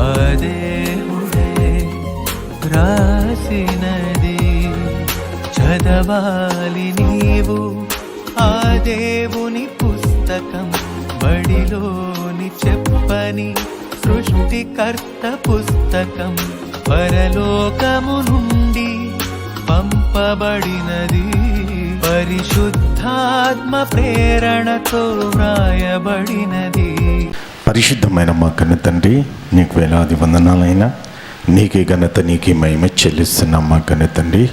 ఆ దేవుడే రాసినది చదవాలి నీవు ఆ దేవుని పుస్తకం, బడిలోని చెప్పని సృష్టికర్త పుస్తకం, పరలోకము నుండి పంపబడినది, పరిశుద్ధాత్మ ప్రేరణతో వ్రాయబడినది. పరిశుద్ధమైన మా కన్న తండ్రి, నీకు వేలాది వందనాలైనా, నీకే ఘనత నీకే మహిమ చెల్లిస్తున్నాం మా కన్న తండ్రి.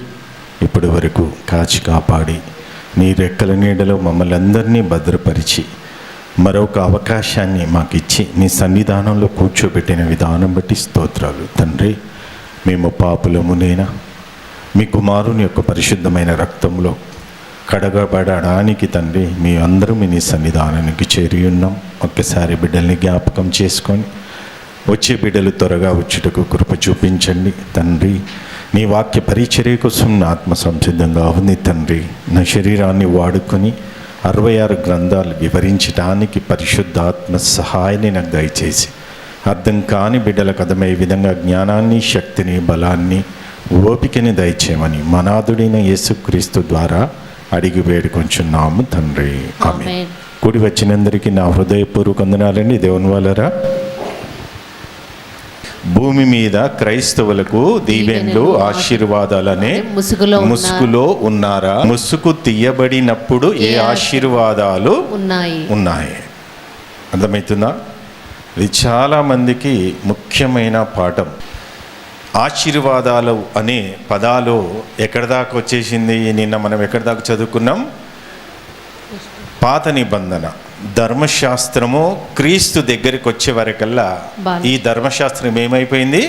ఇప్పటి వరకు కాచి కాపాడి నీ రెక్కల నీడలో మమ్మల్ని అందరినీ భద్రపరిచి మరొక అవకాశాన్ని మాకు ఇచ్చి నీ సన్నిధానంలో కూర్చోబెట్టిన విధానం బట్టి స్తోత్రాలు తండ్రి. మేము పాపులమునైనా మీ కుమారుని యొక్క పరిశుద్ధమైన రక్తంలో కడగబడడానికి తండ్రి మీ అందరూ మీ సన్నిధానానికి చేరి ఉన్నాం. ఒక్కసారి బిడ్డల్ని జ్ఞాపకం చేసుకొని వచ్చే బిడ్డలు త్వరగా వచ్చుటకు కృప చూపించండి తండ్రి. నీ వాక్య పరిచర్య కోసం నా ఆత్మ సంసిద్ధంగా ఉంది తండ్రి. నా శరీరాన్ని వాడుకొని 66 గ్రంథాలు వివరించడానికి పరిశుద్ధాత్మ సహాయాన్ని నాకు దయచేసి అర్థం కాని బిడ్డలకు అర్థమయ్యే విధంగా జ్ఞానాన్ని, శక్తిని, బలాన్ని, ఓపికని దయచేయమని మనాథుడైన యేసుక్రీస్తు ద్వారా అడిగి వేడుకొంచున్నాము తండ్రి. ఆమేన్. కూడి వచ్చినందరికీ నా హృదయపూర్వక వందనాలండి. దేవుని వలరా భూమి మీద క్రైస్తవులకు దీవెనలు ఆశీర్వాదాలనే ముసుగులో ఉన్నారా? ముసుగు తీయబడినప్పుడు ఏ ఆశీర్వాదాలు ఉన్నాయి? అర్థమవుతుందా? ఇది చాలామందికి ముఖ్యమైన పాఠం. ఆశీర్వాదాలు అనే పదాలు ఎక్కడి దాకా వచ్చేసింది? నిన్న మనం ఎక్కడి దాకా చదువుకున్నాం? పాత నిబంధన ధర్మశాస్త్రము క్రీస్తు దగ్గరికి వచ్చే వరకల్లా ఈ ధర్మశాస్త్రం ఏమైపోయింది?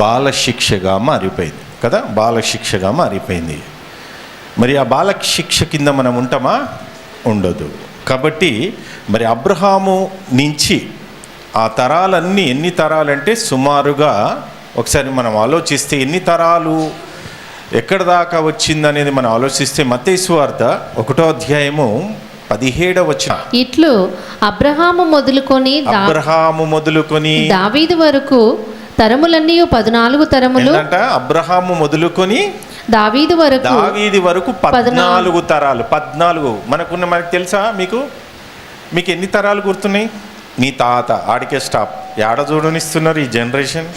బాలశిక్షగా మారిపోయింది కదా. బాలశిక్షగా మారిపోయింది. మరి ఆ బాలశిక్ష కింద మనం ఉంటామా? ఉండదు. కాబట్టి మరి అబ్రహాము నుంచి ఆ తరాలన్నీ ఎన్ని తరాలంటే సుమారుగా ఒకసారి మనం ఆలోచిస్తే ఎన్ని తరాలు ఎక్కడి దాకా వచ్చిందనేది మనం ఆలోచిస్తే మత్తయి సువార్త 1వ అధ్యాయము 17వ వచనం, ఇట్లు అబ్రహాము మొదలుకొని దావీదు వరకు తరములన్నీ 14 తరములు. అబ్రహాము మొదలుకొని దావీదు వరకు 14 తరాలు. 14 మనకు తెలుసా? మీకు ఎన్ని తరాలు గుర్తున్నాయి? నీ తాత ఆడికే స్టాప్. ఏడ చూడనిస్తున్నారు ఈ జనరేషన్.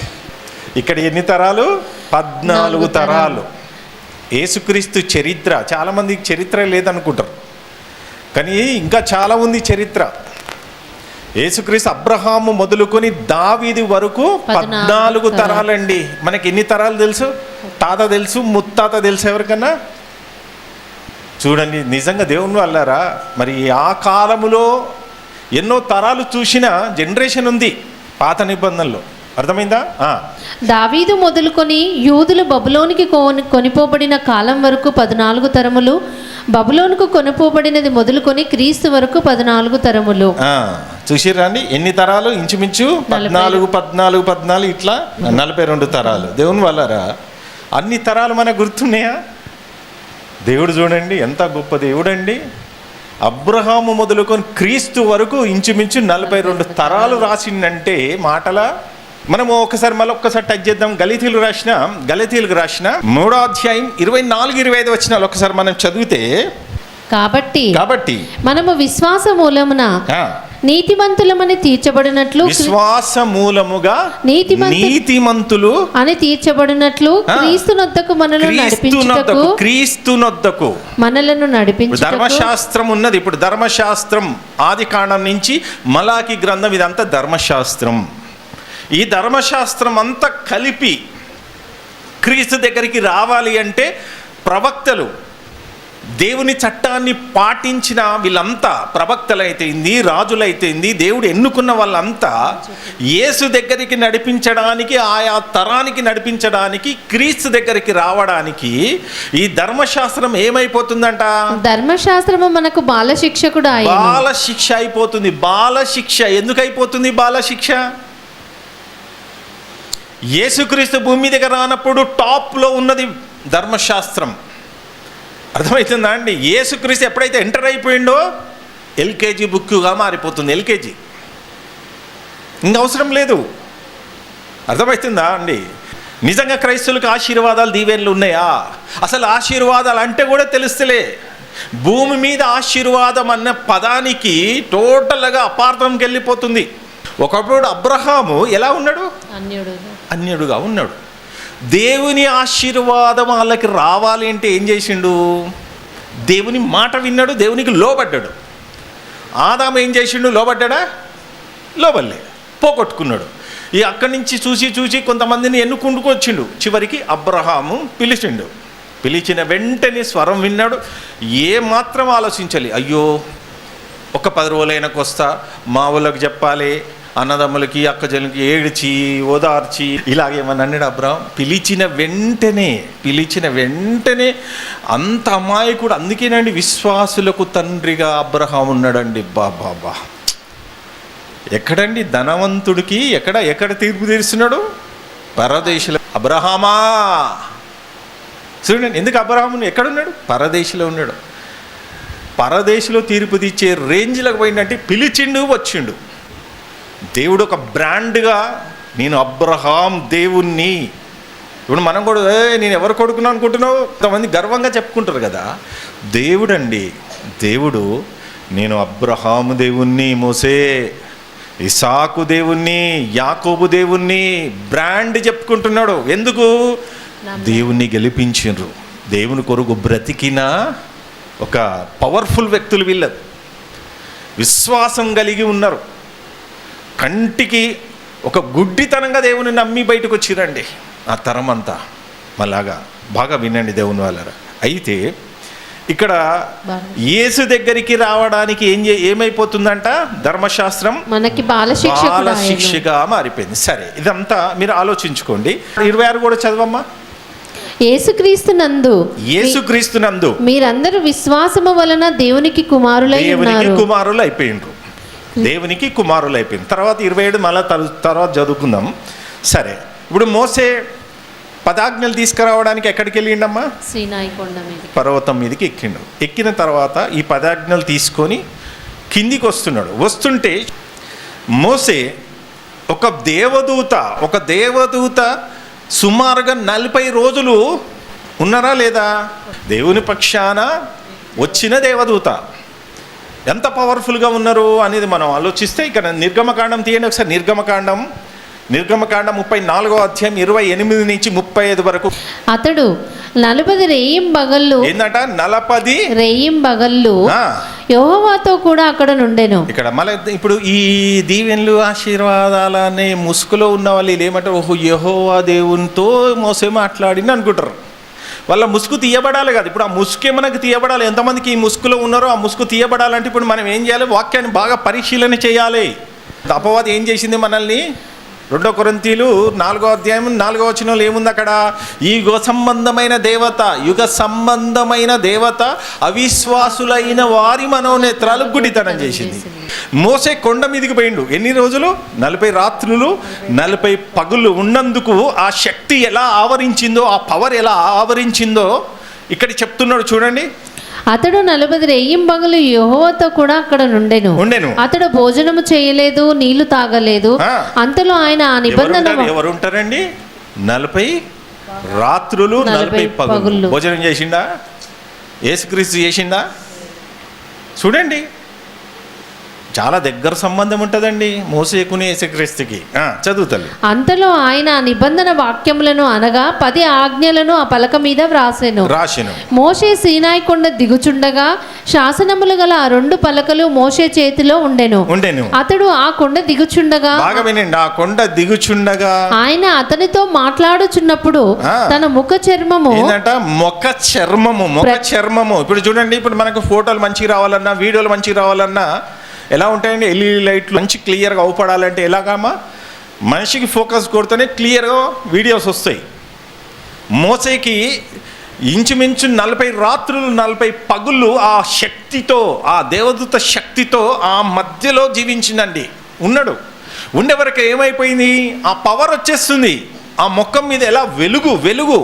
ఇక్కడ ఎన్ని తరాలు? 14 తరాలు. యేసుక్రీస్తు చరిత్ర చాలామందికి చరిత్ర లేదనుకుంటారు, కానీ ఇంకా చాలా ఉంది చరిత్ర. యేసుక్రీస్తు అబ్రహాము మొదలుకొని దావీదు వరకు 14 తరాలండి. మనకి ఎన్ని తరాలు తెలుసు? తాత తెలుసు, ముత్తాత తెలుసు. ఎవరికన్నా చూడండి, నిజంగా దేవుని వల్లారా. మరి ఆ కాలములో ఎన్నో తరాలు చూసిన జనరేషన్ ఉంది పాత నిబంధనలో. అర్థమైందా? దావీదు మొదలుకొని యూదులు బబులోనికి కొనిపోబడిన కాలం వరకు 14 తరములు, బబులోనుకు కొనిపోబడినది మొదలుకొని క్రీస్తు వరకు 14 తరములు. చూసిరా అండి ఎన్ని తరాలు? ఇంచుమించు 14 ఇట్లా 42 తరాలు. దేవుని వల్లరా అన్ని తరాలు మనకు గుర్తున్నాయా? దేవుడు చూడండి ఎంత గొప్ప దేవుడు అండి. అబ్రహాము మొదలుకొని క్రీస్తు వరకు ఇంచుమించు 42 తరాలు రాసిందంటే మాటల. మనము మళ్ళొక్కసారి టచ్ చేద్దాం. గలతీయులకు రాసిన 3వ అధ్యాయం 24-25 వచనాలు ఒకసారి మనం చదివితే, కాబట్టి మనము విశ్వాస మూలమున నీతిమంతులమని తీర్చబడినట్లు, విశ్వాస మూలముగా నీతిమంతులు అని తీర్చబడినట్లు క్రీస్తునొద్దకు మనలను నడిపించుటకు ధర్మశాస్త్రం ఉన్నది. ఇప్పుడు ధర్మశాస్త్రం ఆది కాండం నుంచి మలాకి గ్రంథం ఇదంతా ధర్మశాస్త్రం. ఈ ధర్మశాస్త్రం అంతా కలిపి క్రీస్తు దగ్గరికి రావాలి అంటే ప్రవక్తలు, దేవుని చట్టాన్ని పాటించిన వీళ్ళంతా ప్రవక్తలైతేంది, రాజులైతేంది, దేవుడు ఎన్నుకున్న వాళ్ళంతా యేసు దగ్గరికి నడిపించడానికి, ఆయా తరానికి నడిపించడానికి, క్రీస్తు దగ్గరికి రావడానికి ఈ ధర్మశాస్త్రం ఏమైపోతుందంట? ధర్మశాస్త్రము మనకు బాలశిక్షకుడు. బాలశిక్ష అయిపోతుంది. బాలశిక్ష ఎందుకు అయిపోతుంది? బాలశిక్ష యేసుక్రీస్తు భూమి దగ్గర రానప్పుడు టాప్లో ఉన్నది ధర్మశాస్త్రం. అర్థమవుతుందా అండి? యేసుక్రీస్తు ఎప్పుడైతే ఎంటర్ అయిపోయిండో ఎల్కేజీ బుక్గా మారిపోతుంది. ఎల్కేజీ ఇంక అవసరం లేదు. అర్థమవుతుందా అండి? నిజంగా క్రైస్తవులకు ఆశీర్వాదాలు దీవెనలు ఉన్నాయా? అసలు ఆశీర్వాదాలు అంటే కూడా తెలుస్తలే. భూమి మీద ఆశీర్వాదం అన్న పదానికి టోటల్గా అపార్థంకి వెళ్ళిపోతుంది. ఒకప్పుడు అబ్రహాము ఎలా ఉన్నాడు? అన్యుడుగా ఉన్నాడు. దేవుని ఆశీర్వాదం వాళ్ళకి రావాలి అంటే ఏం చేసిండు? దేవుని మాట విన్నాడు, దేవునికి లోబడ్డాడు. ఆదాము ఏం చేసిండు? లోబడ్డా? లోబడలే, పోగొట్టుకున్నాడు. ఈ అక్కడి నుంచి చూసి చూసి కొంతమందిని ఎన్నుకుంటూ వచ్చిండు. చివరికి అబ్రహాము పిలిచిండు. పిలిచిన వెంటనే స్వరం విన్నాడు. ఏమాత్రం ఆలోచించాలి, అయ్యో ఒక 10 రోజులైనాకు వస్తా, మా ఊళ్ళకి చెప్పాలి, అన్నదమ్ములకి అక్కజనులకి ఏడ్చి ఓదార్చి ఇలాగేమని అన్నాడు అబ్రహాం. పిలిచిన వెంటనే అంత అమాయకుడు. అందుకేనండి విశ్వాసులకు తండ్రిగా అబ్రహాం ఉన్నాడండి. బాబా, ఎక్కడండి ధనవంతుడికి ఎక్కడ తీర్పు తీరుస్తున్నాడు? పరదేశంలో. అబ్రహామా చూడండి, ఎందుకు అబ్రహాము ఎక్కడున్నాడు? పరదేశంలో ఉన్నాడు. పరదేశంలో తీర్పు తీర్చే రేంజ్లకు పోయిందంటే పిలిచిండు, వచ్చిండు. దేవుడు ఒక బ్రాండ్గా, నేను అబ్రహాం దేవుణ్ణి. ఇప్పుడు మనం కూడా నేను ఎవరు కొడుకున్నా అనుకుంటున్నావు? కొంతమంది గర్వంగా చెప్పుకుంటారు కదా. దేవుడు నేను అబ్రహాము దేవుణ్ణి, మోసే ఇసాకు దేవుణ్ణి, యాకోబు దేవుణ్ణి బ్రాండ్ చెప్పుకుంటున్నాడు. ఎందుకు? దేవుణ్ణి గెలిపించిండ్రు, దేవుని కొరకు బ్రతికిన ఒక పవర్ఫుల్ వ్యక్తులు వీళ్ళు. విశ్వాసం కలిగి ఉన్నారు. కంటికి ఒక గుడ్డితనంగా దేవుని నమ్మి బయటకు వచ్చిరండి ఆ తరం అంతా. మళ్ళాగా బాగా వినండి దేవుని వాళ్ళరా. అయితే ఇక్కడ యేసు దగ్గరికి రావడానికి ఏమైపోతుందంట? ధర్మశాస్త్రం మనకి బాలశిక్షగా మారిపోయింది. సరే, ఇదంతా మీరు ఆలోచించుకోండి. 26 కూడా చదవమ్మా. యేసుక్రీస్తునందు మీరందరూ విశ్వాసము వలన దేవునికి కుమారులు అయిపోయిండ్రు. దేవునికి కుమారులు అయిపోయింది. తర్వాత 27 మళ్ళీ తర్వాత చదువుకుందాం. సరే, ఇప్పుడు మోసే పదాజ్ఞలు తీసుకురావడానికి ఎక్కడికి వెళ్ళిండమ్మా? సీనాయి కొండ మీద, పర్వతం మీదకి ఎక్కిండు. ఎక్కిన తర్వాత ఈ పదాజ్ఞలు తీసుకొని కిందికి వస్తుంటే మోసే ఒక దేవదూత సుమారుగా 40 రోజులు ఉన్నారా లేదా? దేవుని పక్షాన వచ్చిన దేవదూత ఎంత పవర్ఫుల్గా ఉన్నారు అనేది మనం ఆలోచిస్తే, ఇక్కడ నిర్గమకాండం తీయండి ఒకసారి. నిర్గమకాండం 34వ అధ్యాయం 28 నుంచి 35 వరకు. అతడు 40 రేయింబగళ్ళు ఏంటంట? 40 రేయింబగళ్ళు యెహోవాతో కూడా అక్కడ నుండెను. ఇక్కడ మళ్ళీ ఇప్పుడు ఈ దీవెనలు ఆశీర్వాదాలనే ముసుగులో ఉన్న వాళ్ళు ఏమంటారు? ఓహో, యెహోవా దేవునితో మోసే మాట్లాడింది అనుకుంటారు. వాళ్ళ ముసుగు తీయబడాలి కదా. ఇప్పుడు ఆ ముసుగే మనకు తీయబడాలి. ఎంతమందికి ఈ ముసుగులో ఉన్నారో ఆ ముసుగు తీయబడాలంటే ఇప్పుడు మనం ఏం చేయాలి? వాక్యాన్ని బాగా పరిశీలన చేయాలి. అపవాది ఏం చేసింది మనల్ని? 2 కొరింథీయులు 4వ అధ్యాయం 4వ వచనంలో ఏముంది అక్కడ? ఈ యుగ సంబంధమైన దేవత అవిశ్వాసులైన వారి మనోనేత్రాలు గుడితనం చేసింది. మోసే కొండ మీదకి పోయిండు. ఎన్ని రోజులు? 40 రాత్రులు 40 పగులు ఉన్నందుకు ఆ శక్తి ఎలా ఆవరించిందో, ఆ పవర్ ఎలా ఆవరించిందో ఇక్కడ చెప్తున్నాడు చూడండి. అతడు 40 రేయింబగళ్ళు యెహోవాతో కూడా అక్కడ నుండెను. అతడు భోజనము చేయలేదు, నీళ్లు తాగలేదు. అంతలో ఆయన ఆ నిబంధన. ఎవరు ఉంటారండి? 40 రాత్రులు 40 పగులు భోజనం చేసిండా? యేసుక్రీస్తు చేసిండా? చూడండి, చాలా దగ్గర సంబంధం ఉంటుందండి మోసేకుని యేసుక్రీస్తుకి. చదువుతాను. అంతలో ఆయన నిబంధన వాక్యములను అనగా 10 ఆజ్ఞలను ఆ పలక మీద రాసెను. మోషే సీనాయి కొండ దిగుచుండగా శాసనములు గల ఆ 2 పలకలు మోషే చేతిలో ఉండెను. అతడు ఆ కొండ దిగుచుండగా, బాగా వినండి, ఆ కొండ దిగుచుండగా ఆయన అతనితో మాట్లాడుచున్నప్పుడు తన ముఖ చర్మము ఇప్పుడు చూడండి, ఇప్పుడు మనకు ఫోటోలు మంచిగా రావాలన్నా, వీడియోలు మంచిగా రావాలన్నా ఎలా ఉంటాయండి? ఎల్ఈడి లైట్లు మంచి క్లియర్గా అవుపడాలంటే ఎలాగమ్మా? మనిషికి ఫోకస్ కొడితేనే క్లియర్గా వీడియోస్ వస్తాయి. మోసేకి ఇంచుమించు 40 రాత్రులు 40 పగుళ్ళు ఆ శక్తితో, ఆ దేవదూత శక్తితో ఆ మధ్యలో జీవించిందండి. ఉండే వరకు ఏమైపోయింది? ఆ పవర్ వచ్చేస్తుంది ఆ ముఖం మీద. ఎలా? వెలుగు.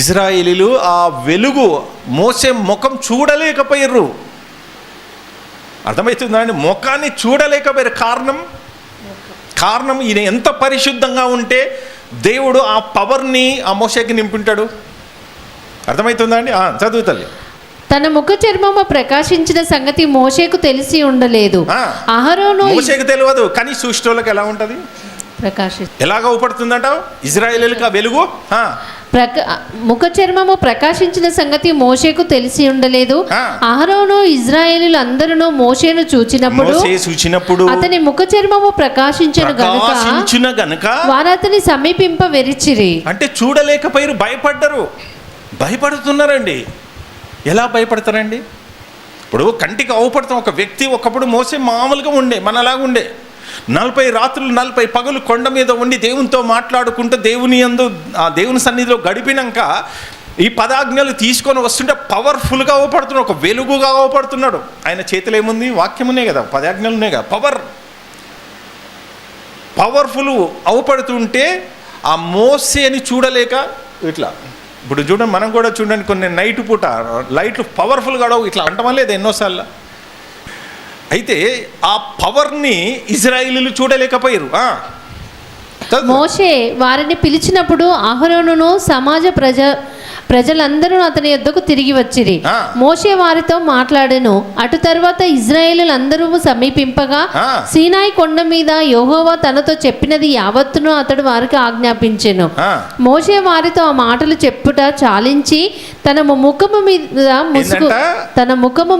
ఇజ్రాయేలీలు ఆ వెలుగు మోసే ముఖం చూడలేకపోయారు. అర్థమవుతుందా అండి? ముఖాన్ని చూడలేకపోయారు. కారణం ఈయన ఎంత పరిశుద్ధంగా ఉంటే దేవుడు ఆ పవర్ని ఆ మోషేకి నింపుంటాడు. అర్థమవుతుందా అండి? చదువు తల్లి. తన ముఖ చర్మము ప్రకాశించిన సంగతి మోషేకు తెలిసి ఉండలేదు. అహరోను మోషేకు తెలియదు, కానీ సృష్టిలోకి ఎలా ఉంటుంది, ఎలాగ ఊపడుతుందంట ఇజ్రాయేలీలకు ఆ వెలుగు. ముఖ చర్మము ప్రకాశించిన సంగతి మోషేకు తెలిసి ఉండలేదు. అహరోను ఇజ్రాయేలీలు అందరూ మోషేను చూచినప్పుడు అతని ముఖ చర్మము ప్రకాశించను గనుక వారు అతని సమీపింప వెరిచిరి. అంటే చూడలేకపోయారు, భయపడుతున్నారండి. ఎలా భయపడతారండి? ఇప్పుడు కంటికి అవపడతాం. ఒక వ్యక్తి ఒకప్పుడు మోసే మామూలుగా ఉండే, మనలాగా ఉండే. 40 రాత్రులు 40 పగలు కొండ మీద ఉండి దేవునితో మాట్లాడుకుంటూ దేవుని సన్నిధిలో గడిపినాక ఈ పదాజ్ఞలు తీసుకొని వస్తుంటే పవర్ఫుల్గా అవపడుతున్నాడు, ఒక వెలుగుగా అవపడుతున్నాడు. ఆయన చేతిలో ఏముంది? వాక్యం ఉన్నాయి కదా, పదాజ్ఞలు ఉన్నాయి కదా, పవర్ఫుల్ అవపడుతుంటే ఆ మోసేని చూడలేక ఇట్లా. ఇప్పుడు చూడండి, మనం కూడా చూడండి, కొన్ని నైట్ పూట లైట్లు పవర్ఫుల్గా ఇట్లా అంటం లేదు ఎన్నోసార్లు. అయితే ఆ పవర్ని ఇజ్రాయేలీలు చూడలేకపోయారు. మోషే వారిని పిలిచినప్పుడు అహరోనును సమాజ ప్రజలందరూ అతని యొద్దకు తిరిగి వచ్చిరి. మోషే వారితో మాట్లాడెను. అటు తర్వాత ఇజ్రాయేలీలందరూ సమీపింపగా సీనాయి కొండ మీద యెహోవా తనతో చెప్పినది యావత్తును అతడు వారికి ఆజ్ఞాపించెను. మోషే వారితో ఆ మాటలు చెప్పుట చాలించి తన ముఖము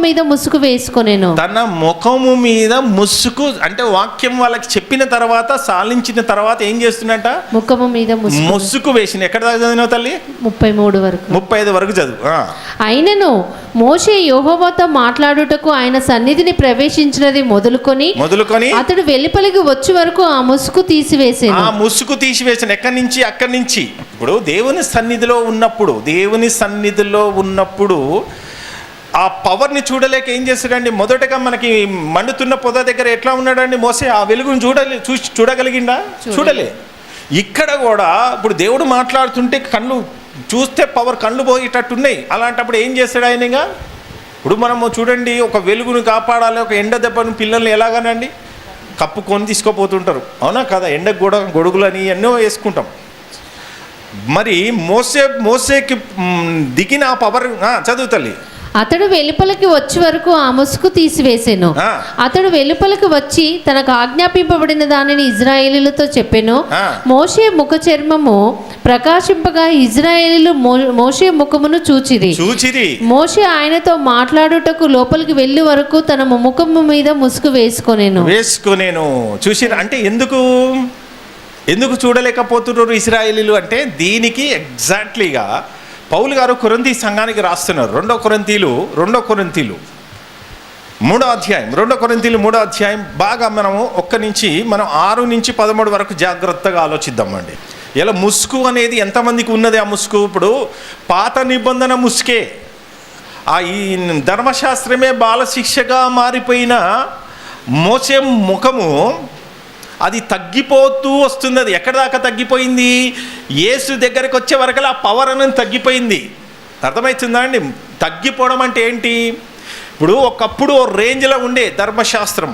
మీద ముసుగు వేసుకొనెను. తన ముఖము మీద ముసుగు అంటే వాక్యం వాళ్ళకి చెప్పిన తర్వాత సాలించిన తర్వాత ఏం చేస్తున్నట? ముఖము మీద ముసుగు వేసిన. ఎక్కడ దాకా చదివినావు తల్లి? 35 వరకు చదువు. అయినను మోషే యెహోవాతో మాట్లాడుటకు ఆయన సన్నిధిని ప్రవేశించినది మొదలుకొని అతడు వెలుపలికి వచ్చే వరకు ఆ ముసుగు తీసివేసాను. ఎక్కడి నుంచి? అక్కడి నుంచి. ఇప్పుడు దేవుని సన్నిధిలో ఉన్నప్పుడు ఆ పవర్ని చూడలేక ఏం చేస్తాడండి? మొదటగా మనకి మండుతున్న పొద దగ్గర ఎట్లా ఉన్నాడండి మోసే? ఆ వెలుగును చూడగలిగిండా? చూడలే. ఇక్కడ కూడా ఇప్పుడు దేవుడు మాట్లాడుతుంటే కళ్ళు చూస్తే కళ్ళు పోయేటట్టున్నాయి. అలాంటప్పుడు ఏం చేస్తాడు ఆయనగా? ఇప్పుడు మనము చూడండి, ఒక వెలుగును కాపాడాలి, ఒక ఎండ దెబ్బను పిల్లల్ని ఎలాగానండి కప్పుకొని తీసుకుపోతుంటారు, అవునా కదా? ఎండకు కూడా గొడుగులని ఎన్నో వేసుకుంటాం. మరి మోసేకి దిగిన ఆ పవర్ చదువు తల్లి. అతడు వెలుపలికి వచ్చే వరకు ఆ ముసుగు తీసివేసెను. అతడు వెలుపలికి వచ్చి తనకు ఆజ్ఞాపింపబడిన దానిని ఇజ్రాయేలీలతో చెప్పెను. మోషే ముఖ చర్మము ప్రకాశింపగా ఇజ్రాయేలీలు మోషే ముఖమును చూచిరి. మోషే ఆయనతో మాట్లాడుటకు లోపలికి వెళ్ళే వరకు తన ముఖము మీద ముసుగు వేసుకొనేను. చూసిరా? అంటే ఎందుకు చూడలేకపోతున్నారు ఇశ్రాయేలీలు అంటే దీనికి ఎగ్జాక్ట్లీగా పౌలు గారు కొరింథీ సంఘానికి రాస్తున్నారు. 2 కొరింథీలు 3వ అధ్యాయం బాగా మనము 1 నుంచి 6 నుంచి 13 వరకు జాగ్రత్తగా ఆలోచిద్దామండి. ఇలా ముసుగు అనేది ఎంతమందికి ఉన్నది? ఆ ముసుగు ఇప్పుడు పాత నిబంధన ముసుకే. ఈ ధర్మశాస్త్రమే బాలశిక్షగా మారిపోయిన మోసే ముఖము అది తగ్గిపోతూ వస్తుంది. అది ఎక్కడ దాకా తగ్గిపోయింది? యేసు దగ్గరికి వచ్చే వరకు ఆ పవర్ అనేది తగ్గిపోయింది. అర్థమవుతుందా అండి? తగ్గిపోవడం అంటే ఏంటి? ఇప్పుడు ఒకప్పుడు ఓ రేంజ్లో ఉండే ధర్మశాస్త్రం,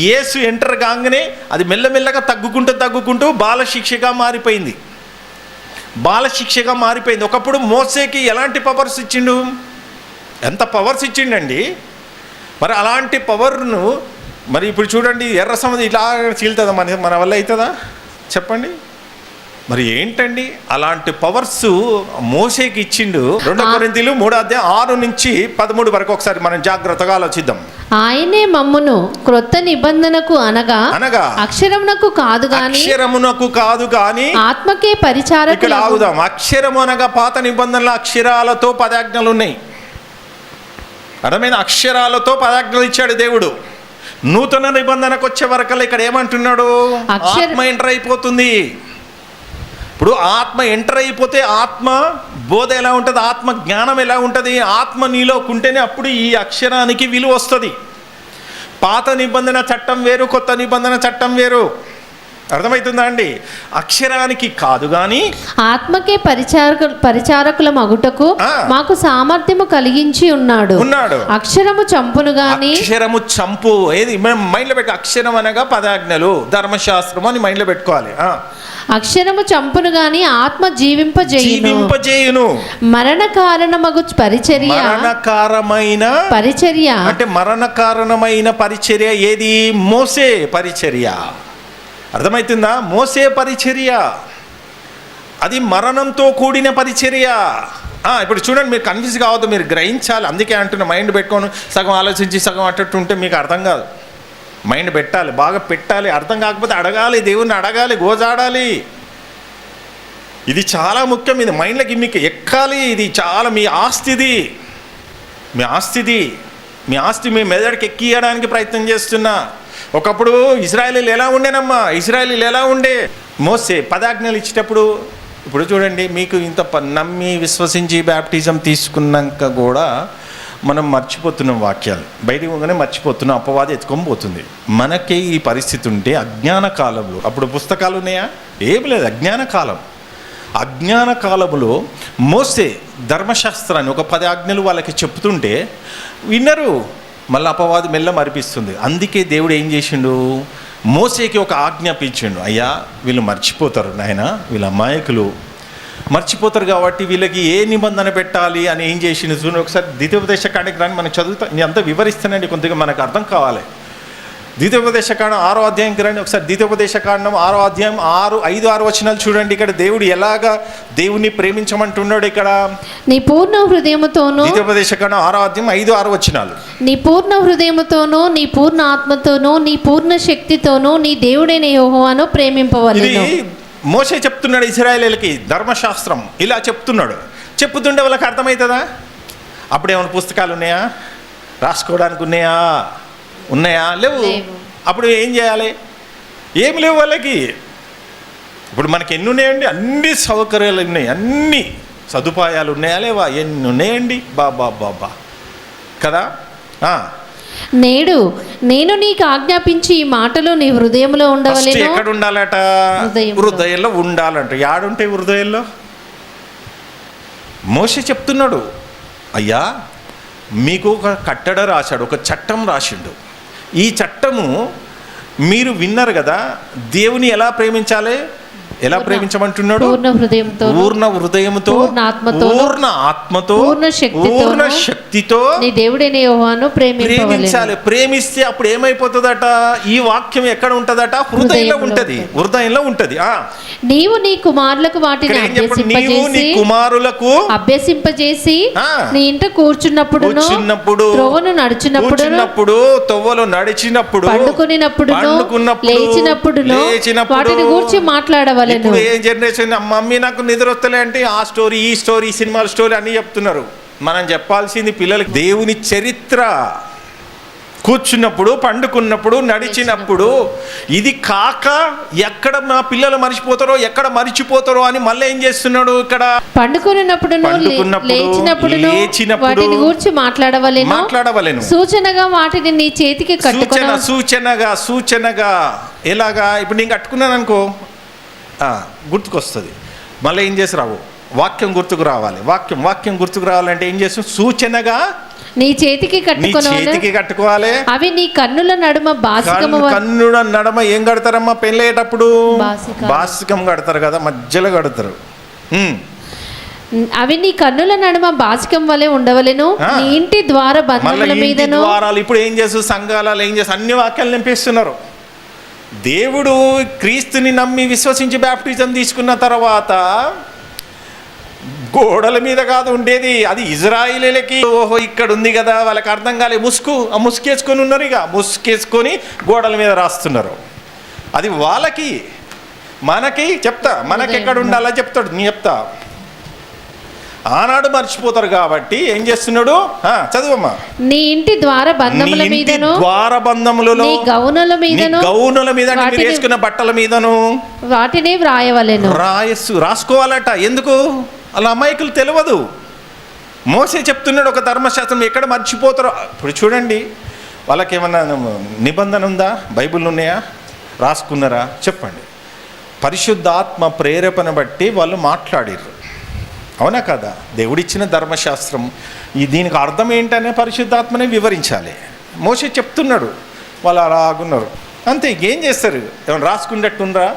యేసు ఎంటర్ కాగానే అది మెల్లమెల్లగా తగ్గుకుంటూ బాలశిక్షగా మారిపోయింది. ఒకప్పుడు మోసేకి ఎలాంటి పవర్స్ ఇచ్చిండు? ఎంత పవర్స్ ఇచ్చిండండి. మరి అలాంటి పవర్ను మరి ఇప్పుడు చూడండి, ఎర్ర సముద్రం ఇట్లా చీలుతుందా? మన వల్ల అవుతుందా చెప్పండి? మరి ఏంటండి అలాంటి పవర్స్ మోసేకి ఇచ్చిండు? 2 కొరింథీలు 3వ అధ్యాయం 6 నుంచి 13 వరకు ఒకసారి మనం జాగ్రత్తగా ఆలోచిద్దాం. ఆయనే మమ్మును క్రొత్త నిబంధనకు అనగా అక్షరమునకు కాదు గాని ఆత్మకే పరిచారకులు. ఇక్కడ ఆగుదాం. అక్షరము అనగా పాత నిబంధనల అక్షరాలతో పదాజ్ఞలు ఉన్నాయి. అర్థమైన అక్షరాలతో పదాజ్ఞలు ఇచ్చాడు దేవుడు. నూతన నిబంధనకు వచ్చే వరకు ఇక్కడ ఏమంటున్నాడు? ఆత్మ ఎంటర్ అయిపోతుంది. ఇప్పుడు ఆత్మ ఎంటర్ అయిపోతే ఆత్మ బోధ ఎలా ఉంటుంది? ఆత్మ జ్ఞానం ఎలా ఉంటుంది? ఆత్మ నీలో ఉంటేనే అప్పుడు ఈ అక్షరానికి విలువ వస్తుంది. పాత నిబంధన చట్టం వేరు, కొత్త నిబంధన చట్టం వేరు. అర్థమవుతుందా అండి? అక్షరానికి కాదు కానీ ఆత్మకే పరిచారకుల మగుటకు మాకు సామర్థ్యము కలిగించి ఉన్నాడు. అక్షరము చంపును గాని, అక్షరము చంపు ఏది మనం మైండ్లో పెట్టి, అక్షరం అనగా పదాజ్ఞలు, ధర్మశాస్త్రము అని మైండ్లో పెట్టుకోవాలి. అక్షరము చంపును గాని ఆత్మ జీవింపజేయును. మరణ కారణమగు పరిచర్య, మరణకారమైన పరిచర్య అంటే మరణ కారణమైన పరిచర్య ఏది? మోసే పరిచర్య. అర్థమవుతుందా? మోసే పరిచర్య అది మరణంతో కూడిన పరిచర్య. ఇప్పుడు చూడండి, మీరు కన్ఫ్యూజ్ కావద్దు, మీరు గ్రహించాలి. అందుకే అంటున్న మైండ్ పెట్టుకొని సగం ఆలోచించి సగం అట్టట్టుంటే మీకు అర్థం కాదు. మైండ్ పెట్టాలి, బాగా పెట్టాలి. అర్థం కాకపోతే అడగాలి, దేవుణ్ణి అడగాలి, గోజాడాలి. ఇది చాలా ముఖ్యం. ఇది మైండ్లోకి మీకు ఎక్కాలి. ఇది చాలా మీ ఆస్తిది, మీ ఆస్తి మీ మెదడుకి ఎక్కియడానికి ప్రయత్నం చేస్తున్నా. ఒకప్పుడు ఇజ్రాయేలీలు ఎలా ఉండేనమ్మా? ఇజ్రాయేలీలు ఎలా ఉండే? మోసే పదాజ్ఞలు ఇచ్చేటప్పుడు, ఇప్పుడు చూడండి, మీకు ఇంత నమ్మి విశ్వసించి బ్యాప్టిజం తీసుకున్నాక కూడా మనం మర్చిపోతున్నాం వాక్యాలు. బయటికి పోగానే మర్చిపోతున్నాం, అపవాది ఎత్తుకొని పోతుంది. మనకే ఈ పరిస్థితి ఉంటే అజ్ఞాన కాలంలో, అప్పుడు పుస్తకాలు ఉన్నాయా? ఏమి లేదు, అజ్ఞాన కాలంలో మోసే ధర్మశాస్త్రాన్ని ఒక 10 ఆజ్ఞలు వాళ్ళకి చెప్తుంటే విన్నరు. మళ్ళీ అపవాది మెల్ల మరిపిస్తుంది. అందుకే దేవుడు ఏం చేసిండు? మోసేకి ఒక ఆజ్ఞాపించిండు. అయ్యా, వీళ్ళు మర్చిపోతారు నాయన, వీళ్ళ అమాయకులు మర్చిపోతారు కాబట్టి వీళ్ళకి ఏ నిబంధన పెట్టాలి అని ఏం చేసిండు చూడండి. ఒకసారి ద్వితీయోపదేశకాండకి రాని మనం చదువుతాం. నేను అంతా వివరిస్తానండి, కొద్దిగా మనకు అర్థం కావాలి. ద్వితీయోపదేశకాండం 6వ అధ్యాయంకి రండి ఒకసారి. ద్వితీయోపదేశకాండం 6వ అధ్యాయం 5-6 వచనాలు చూడండి. ఇక్కడ దేవుడు ఎలాగా దేవుణ్ణి ప్రేమించమంటున్నాడు ఇక్కడ. నీ పూర్ణ హృదయముతోను, ద్వితీయోపదేశకాండం 6వ అధ్యాయం 5-6 వచనాలు. నీ పూర్ణ హృదయముతోను, నీ పూర్ణ ఆత్మతోను, నీ పూర్ణ శక్తితోను నీ దేవుడైన యెహోవాను ప్రేమింపవలెను. ఇది మోసే చెప్తున్నాడు ఇశ్రాయేలీయులకి. ధర్మశాస్త్రం ఇలా చెప్పుతుండే వాళ్ళకి అర్థమవుతుందా? అప్పుడేమైనా పుస్తకాలు ఉన్నాయా? రాసుకోవడానికి ఉన్నాయా? లేవు. అప్పుడు ఏం చేయాలి? ఏమి లేవు వాళ్ళకి. ఇప్పుడు మనకి ఎన్ని ఉన్నాయండి? అన్ని సౌకర్యాలు ఉన్నాయి, అన్ని సదుపాయాలు ఉన్నాయా లేవా? ఎన్ని ఉన్నాయండి? బాబా కదా. నేడు నేను నీకు ఆజ్ఞాపించి ఈ మాటలు నీ హృదయంలో ఉండవలెను. ఎక్కడ ఉండాలట? హృదయంలో ఉండాలంట. యాడుంటే హృదయంలో? మోషే చెప్తున్నాడు, అయ్యా మీకు ఒక కట్టడ రాశాడు, ఒక చట్టం రాసిండు. ఈ చట్టము మీరు విన్నారు కదా. దేవుని ఎలా ప్రేమించాలి? ఎలా ప్రేమించమంటున్నాడు? పూర్ణ హృదయంతో, పూర్ణ ఆత్మతో, పూర్ణ శక్తితో నీ దేవుడైన యెహోవాను ప్రేమించాలి. ప్రేమిస్తే అప్పుడు ఏమైపోతుందట? ఈ వాక్యం ఎక్కడ ఉంటదట? హృదయంలో ఉంటది. నీవు నీ కుమారులకు వాటిని కుమారులకు అభ్యసింపజేసి నీ ఇంట కూర్చున్నప్పుడు, త్రోవను నడిచినప్పుడు, తొవ్వలో నడిచినప్పుడు, పండుకున్నప్పుడు, లేచినప్పుడు వాటిని గూర్చి మాట్లాడవాలి. ఇప్పుడు ఏ జనరేషన్, మమ్మీ నాకు నిద్ర వస్తలే అంటే ఆ స్టోరీ, ఈ స్టోరీ, సినిమాల స్టోరీ అన్నీ చెప్తున్నారు. మనం చెప్పాల్సింది పిల్లలకి దేవుని చరిత్ర. కూర్చున్నప్పుడు, పండుకున్నప్పుడు, నడిచినప్పుడు. ఇది కాక ఎక్కడ మా పిల్లలు మర్చిపోతారో అని మళ్ళీ ఏం చేస్తున్నాడు ఇక్కడ? పండుకున్నప్పుడు, లేచినప్పుడు వాటిని గురించి మాట్లాడవలెను. సూచనగా వాటిని నీ చేతికి కట్టుకుని. సూచనగా ఎలాగా? ఇప్పుడు నేను కట్టుకున్నాను అనుకో, గుర్తుకొస్తుంది. మళ్ళీ ఏం చేసి రావు? వాక్యం గుర్తుకు రావాలి. వాక్యం గుర్తుకు రావాలంటే ఏం చేస్తాం? సూచనగా నీ చేతికి కట్టుకోవాలి. అవి నీ కన్నుల నడుమ కన్నుల నడుమ ఏం కడతారమ్మా? పెళ్ళేటప్పుడు బాసికం కడతారు కదా, మధ్యలో కడతారు. అవి నీ కన్నుల నడుమ బాసికం వలె ఉండవలెను. నీ ఇంటి ద్వార బంధముల మీదను. ఇప్పుడు ఏం చేస్తారు? సంఘాలలో ఏం చేస్తారు? అన్ని వాక్యాలు నింపేస్తున్నారు. దేవుడు క్రీస్తుని నమ్మి విశ్వసించి బ్యాప్టిజం తీసుకున్న తర్వాత గోడల మీద కాదు ఉండేది, అది ఇజ్రాయిలీలకి. ఓహో, ఇక్కడ ఉంది కదా, వాళ్ళకి అర్థం కాలే. ముసుకేసుకొని ఉన్నారు. ఇక ముసుకేసుకొని గోడల మీద రాస్తున్నారు. అది వాళ్ళకి. మనకి చెప్తా, మనకి ఎక్కడ ఉండాలో చెప్తాడు. నీ చెప్తా. ఆనాడు మర్చిపోతారు కాబట్టి ఏం చేస్తున్నాడు? చదువమ్మా. నీ ఇంటి ద్వార బంధముల మీదను, నీ గౌనుల మీద, మీరు వేసుకున్న బట్టల మీదను వాటిని వ్రాయవలెను. రాసుకోవాలట. ఎందుకు? అలా అమాయకులు తెలియదు. మోసే చెప్తున్నాడు ఒక ధర్మశాస్త్రం ఎక్కడ మర్చిపోతారో. ఇప్పుడు చూడండి, వాళ్ళకి ఏమన్నా నిబంధన ఉందా? బైబిల్ ఉన్నాయా? రాసుకున్నారా? చెప్పండి. పరిశుద్ధాత్మ ప్రేరేపణ బట్టి వాళ్ళు మాట్లాడారు. అవునా కదా? దేవుడిచ్చిన ధర్మశాస్త్రం దీనికి అర్థం ఏంటనే పరిశుద్ధాత్మనే వివరించాలి. మోషే చెప్తున్నాడు, వాళ్ళు అలాగున్నారు అంతే. ఏం చేస్తారు? ఏమైనా రాసుకున్నట్టుండ్రా?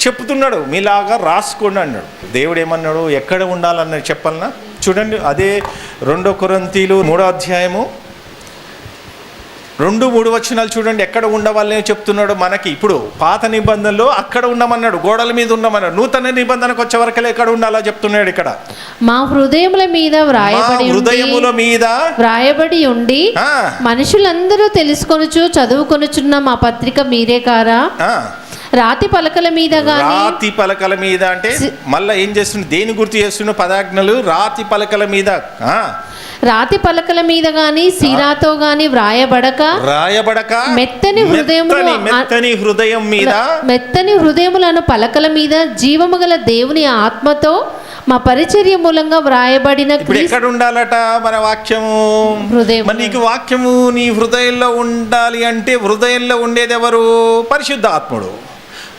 చెప్తున్నాడు, మీలాగా రాసుకోండి అన్నాడు. దేవుడు ఏమన్నాడు? ఎక్కడ ఉండాలన్నది చెప్పాలన్నా? చూడండి, అదే 2 కొరింథీలు 3వ అధ్యాయము 2-3 వచనాలు చూడండి. ఎక్కడ ఉండవాలని చెప్తున్నాడు మనకి. ఇప్పుడు పాత నిబంధనలో అక్కడ ఉండమన్నాడు, గోడల మీద ఉండమన్నాడు. నూతన నిబంధనకు వచ్చే వరకు ఎక్కడ ఉండాలో చెప్తున్నాడు ఇక్కడ. మా హృదయముల మీద వ్రాయబడి ఉండి మనుషులందరూ తెలుసుకొనుచు చదువుకొనుచున్న మా పత్రిక మీరే కారా? రాతి పలకల మీద అంటే మళ్ళీ ఏం చేస్తున్నా? దేని గుర్తు చేస్తున్న? పదాజ్ఞలు రాతి పలకల మీద. రాతి పలకల మీద గాని సిరాతో గాని వ్రాయబడక మెత్తని హృదయములను పలకల మీద జీవము గల దేవుని ఆత్మతో మా పరిచర్య మూలంగా వ్రాయబడిన. ఎక్కడ ఉండాలట మన వాక్యము? హృదయం. నీకు వాక్యము నీ హృదయంలో ఉండాలి అంటే హృదయంలో ఉండేది ఎవరు? పరిశుద్ధాత్ముడు.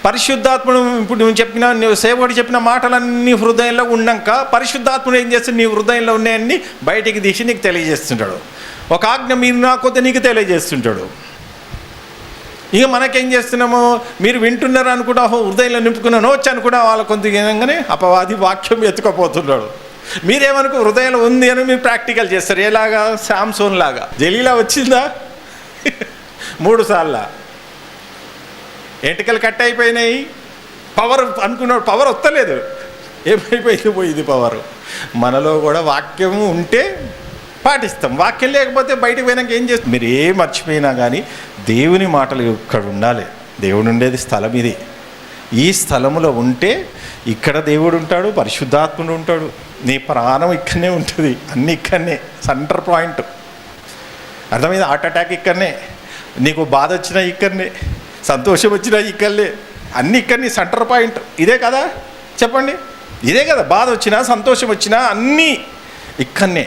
పరిశుద్ధాత్ముడు ఇప్పుడు నువ్వు చెప్పిన సేవకుడు చెప్పిన మాటలన్నీ హృదయంలో ఉన్నాక పరిశుద్ధాత్ముడు ఏం చేస్తాడు? నీ హృదయంలో ఉన్నాయన్నీ బయటికి తీసి నీకు తెలియజేస్తుంటాడు. ఒక ఆజ్ఞ మీరు నాకొద్దు నీకు తెలియజేస్తుంటాడు. ఇక మనకేం చేస్తున్నాము? మీరు వింటున్నారు అనుకుంటా, హృదయంలో నింపుకున్న నోచ్ అనుకుంటా వాళ్ళ కొంతగానే అపవాది వాక్యం ఎత్తుకపోతున్నాడు. మీరేమనుకో హృదయంలో ఉంది అని మీరు ప్రాక్టికల్ చేస్తారు. ఎలాగా? శాంసోన్ లాగా. జలీలా వచ్చిందా 3 సార్లు? ఎంటికలు కట్ అయిపోయినాయి. పవర్ అనుకున్నాడు, పవర్ వస్తలేదు. పోయింది పవర్. మనలో కూడా వాక్యము ఉంటే పాటిస్తాం, వాక్యం లేకపోతే బయటకు పోయినాక ఏం చేస్తాం? మీరు ఏం మర్చిపోయినా కానీ దేవుని మాటలు ఇక్కడ ఉండాలి. దేవుడు ఉండేది స్థలం ఇది. ఈ స్థలములో ఉంటే ఇక్కడ దేవుడు ఉంటాడు, పరిశుద్ధాత్ముడు ఉంటాడు. నీ ప్రాణం ఇక్కడనే ఉంటుంది, అన్నీ ఇక్కడనే సెంటర్ పాయింట్. అర్థమైంది? హార్ట్ అటాక్ ఇక్కడనే, నీకు బాధ వచ్చినా ఇక్కడనే, సంతోషం వచ్చినా ఇక్కడలే, అన్నీ ఇక్కడని సెంటర్ పాయింట్. ఇదే కదా? చెప్పండి, ఇదే కదా? బాధ వచ్చినా సంతోషం వచ్చినా అన్నీ ఇక్కడనే.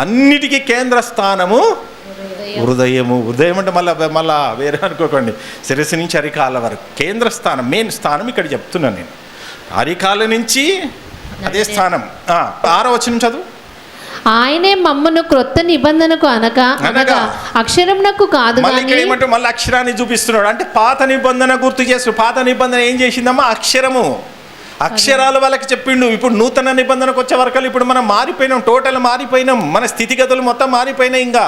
అన్నిటికీ కేంద్ర స్థానము హృదయము. హృదయం అంటే మళ్ళా వేరే అనుకోకండి, శిరస్సు నుంచి అరికాల వరకు కేంద్ర స్థానం, మెయిన్ స్థానం ఇక్కడ చెప్తున్నాను నేను. అరికాల నుంచి అదే స్థానం. 6వ వచనం చదువు. ఆయనే మమ్మను క్రొత్త నిబంధనకు అనగా అక్షరమునకు కాదు. మళ్ళీ అక్షరాన్ని చూపిస్తున్నాడు. అంటే పాత నిబంధన గుర్తు చేస్తున్నాడు. పాత నిబంధన ఏం చేసిందమ్మా? అక్షరము. అక్షరాలు వాళ్ళకి చెప్పిండు. ఇప్పుడు నూతన నిబంధనకు వచ్చే వరకు ఇప్పుడు మనం మారిపోయినాం, టోటల్ మారిపోయినాం. మన స్థితిగతులు మొత్తం మారిపోయినాయి. ఇంకా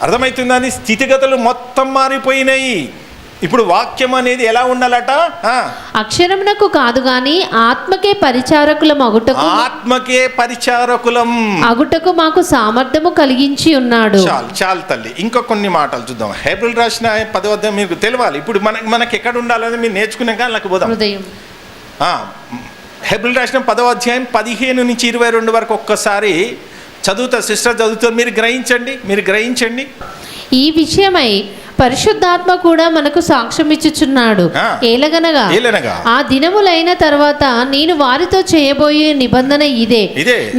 అర్థమవుతుందని? స్థితిగతులు మొత్తం మారిపోయినాయి. ఇప్పుడు వాక్యం అనేది ఎలా ఉండాలట? అక్షరమునకు కాదు గాని ఆత్మకే పరిచారకులం అగుటకు. ఆత్మకే పరిచారకులం అగుటకు మాకు సామర్థ్యము కలిగించి ఉన్నాడు. చాలు తల్లి. ఇంకా కొన్ని మాటలు చూద్దాం. హెబ్రీయులకు రాసిన 10వ అధ్యాయం మీకు తెలవాలి. ఇప్పుడు మనకి ఎక్కడ ఉండాలని మీరు నేర్చుకున్నాక నాకు పోదాం. హెబ్రీయులకు రాసిన 10వ అధ్యాయం 15 నుంచి 22 వరకు ఒక్కసారి చదువుతా. సిస్టర్ చదువుతా, మీరు గ్రహించండి. ఈ విషయమై పరిశుద్ధాత్మ కూడా మనకు సాక్ష్యం ఇచ్చుచున్నాడు. ఏలగనగా ఆ దినములైన తర్వాత నేను వారితో చేయబోయే నిబంధన ఇదే,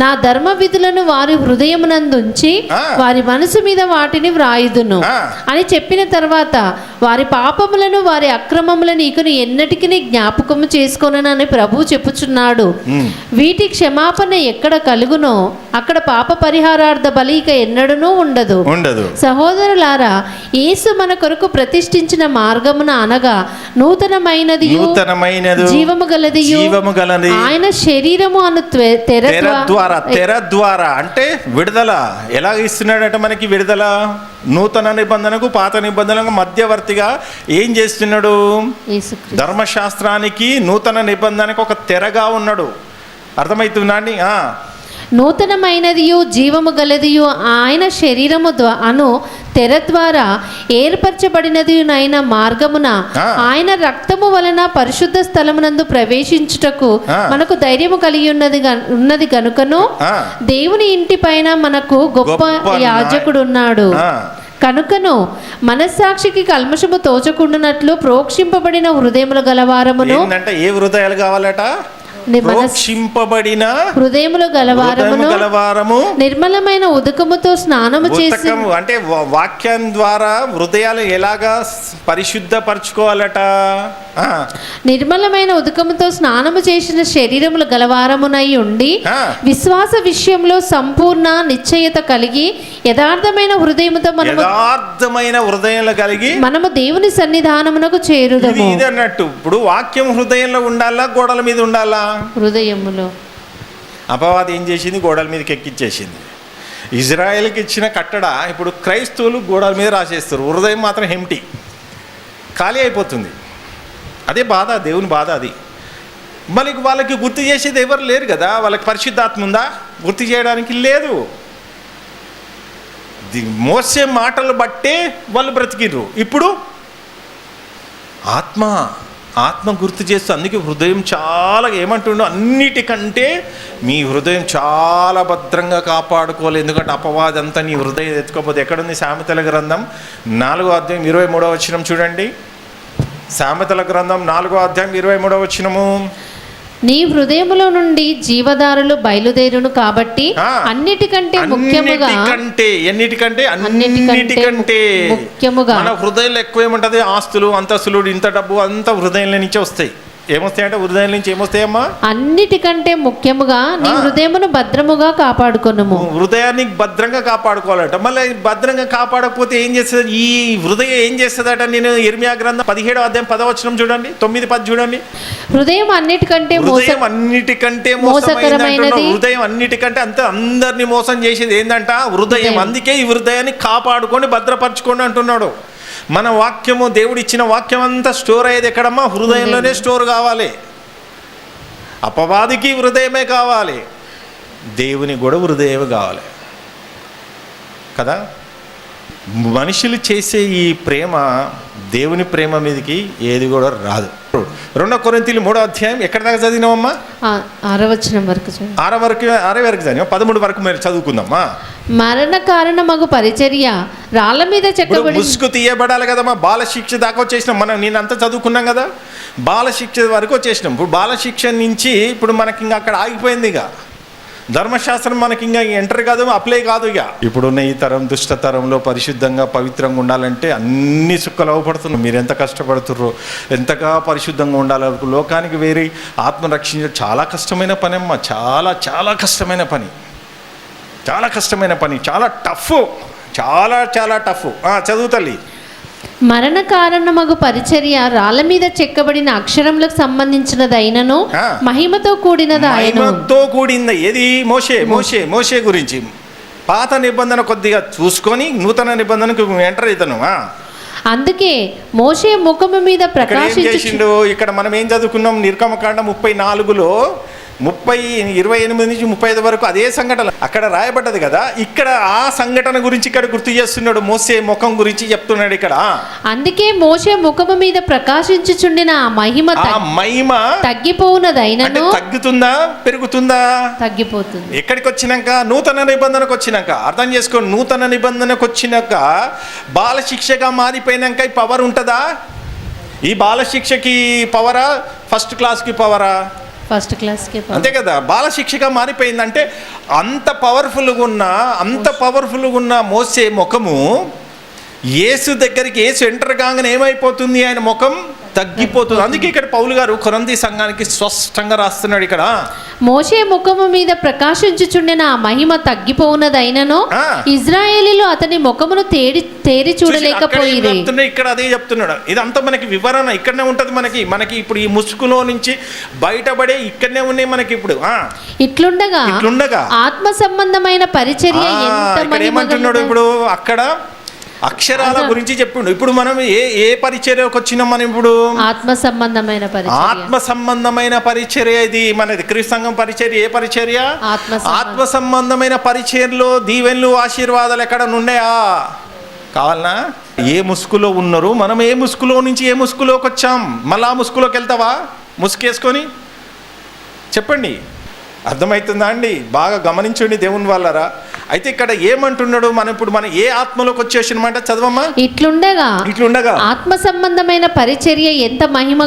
నా ధర్మ విధులను వారి హృదయమునందుంచి వారి మనసు మీద వాటిని వ్రాయుదును అని చెప్పిన తర్వాత వారి పాపములను వారి అక్రమములను ఇకను ఎన్నటికీ జ్ఞాపకము చేసుకోనని ప్రభువు చెప్పుచున్నాడు. వీటి క్షమాపణ ఎక్కడ కలుగునో అక్కడ పాప పరిహారార్థ బలి ఇక ఎన్నడూనూ ఉండదు. సహోదరులారా, యేసు మన కొరకు ప్రతిష్ఠించిన మార్గమున అనగా నూతనమైనది జీవము గలది ఆయన శరీరము అను తెర ద్వారా అంటే విడుదల. ఎలా ఇస్తున్నాడట మనకి విడుదల? నూతన నిబంధనకు పాత నిబంధనకు మధ్యవర్తిగా ఏం చేస్తున్నాడు? ధర్మశాస్త్రానికి నూతన నిబంధనకు ఒక తెరగా ఉన్నాడు. అర్థమవుతుందా అండి? నూతనమైనదియు జీవము గలదియు ఆయన శరీరము అను తెర ద్వారా ఏర్పరచబడినదినైన మార్గమున ఆయన రక్తము వలన పరిశుద్ధ స్థలమునందు ప్రవేశించుటకు మనకు ధైర్యము కలిగి ఉన్నది కనుకను దేవుని ఇంటి పైన మనకు గొప్ప యాజకుడు ఉన్నాడు. కనుకను మనస్సాక్షికి కల్మషము తోచకుండానట్లు ప్రోక్షింపబడిన హృదయములు గలవారమును. ఏ హృదయాలు కావాలట? ప్రోక్షింపబడిన హృదయములు గలవారము నిర్మలమైన ఉదకముతో స్నానము చేసి, అంటే వాక్యం ద్వారా హృదయాలు ఎలాగా పరిశుద్ధపరచుకోవాలట? నిర్మలమైన ఉదకముతో స్నానము చేసిన శరీరములు గలవారమునై ఉండి విశ్వాస విషయంలో సంపూర్ణ నిశ్చయత కలిగి యథార్థమైన హృదయముతో మనము దేవుని సన్నిధానమునకు చేరుదము. ఇది అన్నట్టు ఇప్పుడు వాక్యం హృదయంలో ఉండాలా, గోడల మీద ఉండాలా? హృదయములో. అపవాది ఏం చేసింది? గోడల మీదకి ఎక్కించేసింది. ఇజ్రాయెల్కి ఇచ్చిన కట్టడ ఇప్పుడు క్రైస్తవులు గోడల మీద రాసేస్తారు, హృదయం మాత్రం హెంప్టీ, ఖాళీ అయిపోతుంది. అదే బాధ, దేవుని బాధ అది. మళ్ళీ వాళ్ళకి గుర్తు చేసేది ఎవరు లేరు కదా. వాళ్ళకి పరిశుద్ధాత్మ ఉందా? గుర్తు చేయడానికి లేదు. మోసే మాటలు బట్టే వాళ్ళు బ్రతికిర్రు. ఇప్పుడు ఆత్మ గుర్తు చేస్తూ, అందుకే హృదయం చాలా ఏమంటుండో, అన్నిటికంటే మీ హృదయం చాలా భద్రంగా కాపాడుకోవాలి. ఎందుకంటే అపవాది అంతా నీ హృదయం ఎత్తుకోపోతే. ఎక్కడుంది? సామెతల గ్రంథం 4వ అధ్యాయం 23వ వచనం చూడండి. సామెతల గ్రంథం 4వ అధ్యాయం 23వ వచనము. నీ హృదయములో నుండి జీవధారలు బయలుదేరును కాబట్టి అన్నిటికంటే ముఖ్యముగా మన హృదయంలో ఎక్కువ ఏముంటది? ఆస్తులు, అంతస్తులు, ఇంత డబ్బు అంతా హృదయంలో నుంచే వస్తాయి. ఏమొస్తాయంటే హృదయం నుంచి ఏమొస్తాయమ్మా? అన్నిటికంటే ముఖ్యముగా నీ హృదయమును భద్రముగా కాపాడుకొనుము. హృదయాన్ని భద్రంగా కాపాడుకోవాలట. మళ్ళీ భద్రంగా కాపాడకపోతే ఏం చేస్తుంది? ఈ హృదయం ఏం చేస్తుందట? నేను ఇర్మియా గ్రంథం 17వ అధ్యాయం 10వ వచనం చూడండి, 9-10 చూడండి. హృదయం అన్నిటికంటే మోసకరమైనది. హృదయం అన్నిటికంటే అందరినీ మోసం చేసేది ఏంటంట? హృదయం. అందుకే ఈ హృదయాన్ని కాపాడుకొని భద్రపరచుకోండి అంటున్నాడు. మన వాక్యము, దేవుడిచ్చిన వాక్యం అంతా స్టోర్ అయ్యేది ఎక్కడమ్మా? హృదయంలోనే స్టోర్ కావాలి. అపవాదికి హృదయమే కావాలి, దేవుని కూడా హృదయమే కావాలి కదా. మనుషులు చేసే ఈ ప్రేమ దేవుని ప్రేమ మీదకి ఏది కూడా రాదు. 2 కొరింథీయులు 3వ అధ్యాయం ఎక్కడ దాకా చదివినామమ్మా? 6వ వచనం వరకు. 6 వరకు చదివాం. 13 వరకు మీరు చదువుకుందామా. మరణ కారణమగు పరిచర్య రాళ్ళ మీద చెక్కబడి, ముసుగు తీయబడాలి కదమ్మా. బాలశిక్ష దాకా వచ్చేసినాం మనం. నేనంతా చదువుకున్నాం కదా, బాలశిక్ష వరకు వచ్చేసినాం. ఇప్పుడు బాలశిక్ష నుంచి ఇప్పుడు మనకి ఇంకా అక్కడ ఆగిపోయింది. ఇక ధర్మశాస్త్రం మనకి ఇంకా ఎంటర్ కాదు, అప్లై కాదు. ఇక ఇప్పుడున్న ఈ తరం దుష్టతరంలో పరిశుద్ధంగా పవిత్రంగా ఉండాలంటే అన్ని సుక్కలు అవపడుతున్నాం. మీరు ఎంత కష్టపడుతుర్రో, ఎంతగా పరిశుద్ధంగా ఉండాలి. లోకానికి వేరే ఆత్మ రక్షించడం చాలా కష్టమైన పని అమ్మా. చాలా చాలా కష్టమైన పని, చాలా కష్టమైన పని, చాలా టఫ్, చాలా చాలా టఫ్. చదువు తల్లి. మరణ కారణమగు పరిచర్య రాళ్ళ మీద చెక్కబడిన అక్షరములకు సంబంధించినదైనను మహిమతో కూడింది. ఏది? మోషే గురించి పాత నిబంధన కొద్దిగా చూసుకొని నూతన నిబంధనకు ఎంటర్ అవుతాను. అందుకే మోషే ముఖము మీద ప్రకాశించిండు. ఇక్కడ మనం ఏం చదువుకున్నాం? నిర్గమకాండ 34లో 28 నుంచి 35 వరకు అదే సంఘటన అక్కడ రాయబడ్డది కదా. ఇక్కడ ఆ సంఘటన గురించి ఇక్కడ గుర్తు చేస్తున్నాడు. మోసే ముఖం గురించి చెప్తున్నాడు ఇక్కడ. అందుకే మోసే ముఖము మీద ప్రకాశించుచుండిన ఆ మహిమ తగ్గిపోవునదైనను. తగ్గుతుందా పెరుగుతుందా? తగ్గిపోతుంది. ఎక్కడికి వచ్చినాక? నూతన నిబంధనకు వచ్చినాక. అర్థం చేసుకోండి, నూతన నిబంధనకు వచ్చినాక బాలశిక్షగా మారిపోయినాక ఈ పవర్ ఉంటుందా? ఈ బాలశిక్షకి పవరా? ఫస్ట్ క్లాస్కి పవరా? ఫస్ట్ క్లాస్కి. అంతే కదా. బాలశిక్షగా మారిపోయిందంటే అంత పవర్ఫుల్గా ఉన్న మోసే ముఖము యేసు దగ్గరికి ఎంటర్ కాగానే ఏమైపోతుంది? ఆయన ముఖం తగ్గిపోతుంది. అందుకే ఇక్కడ పౌలు గారు కొరింథీ సంఘానికి స్పష్టంగా రాస్తున్నాడు. ఇక్కడ మోషే ముఖము మీద ప్రకాశించుచుండిన ఆ మహిమ తగ్గిపోవునదైనను ఇశ్రాయేలీయులు అతని ముఖమును తేరి చూడలేకపోయిరి. ఇక్కడ అదే చెప్తున్నాడు. ఇదంతా మనకి వివరణ ఇక్కడనే ఉంటది. మనకి ఇప్పుడు ఈ ముసుగులో నుంచి బయటపడే ఇక్కడనే ఉన్నాయి మనకి. ఇప్పుడు ఇట్లుండగా ఆత్మ సంబంధమైన పరిచర్య ఏమంటున్నాడు? ఇప్పుడు అక్కడ అక్షరాల గురించి చెప్పిండు. ఇప్పుడు మనం ఏ పరిచర్యకు వచ్చినాం? మనం ఇప్పుడు ఆత్మ సంబంధమైన పరిచర్య. ఇది మనది క్రీస్తు సంఘం పరిచర్య. ఏ పరిచర్య? ఆత్మ సంబంధమైన పరిచర్యలో దీవెనలు, ఆశీర్వాదాలు ఎక్కడ నుండయా? కావాలనా? ఏ ముసుగులో ఉన్నారు? మనం ఏ ముసుగులో నుంచి ఏ ముసుగులోకి వచ్చాం? మళ్ళా ఆ ముసుగులోకి వెళ్తావా? ముసుగేసుకొని చెప్పండి. అర్థమవుతుందా అండి? బాగా గమనించండి దేవుని వాళ్ళరా. అయితే ఇక్కడ ఏమంటున్నాడు, మనం ఏ ఆత్మలోకి వచ్చేసినమాట చదవమ్మా. ఇట్లుండగా ఆత్మ సంబంధమైన పరిచర్య ఎంత మహిమ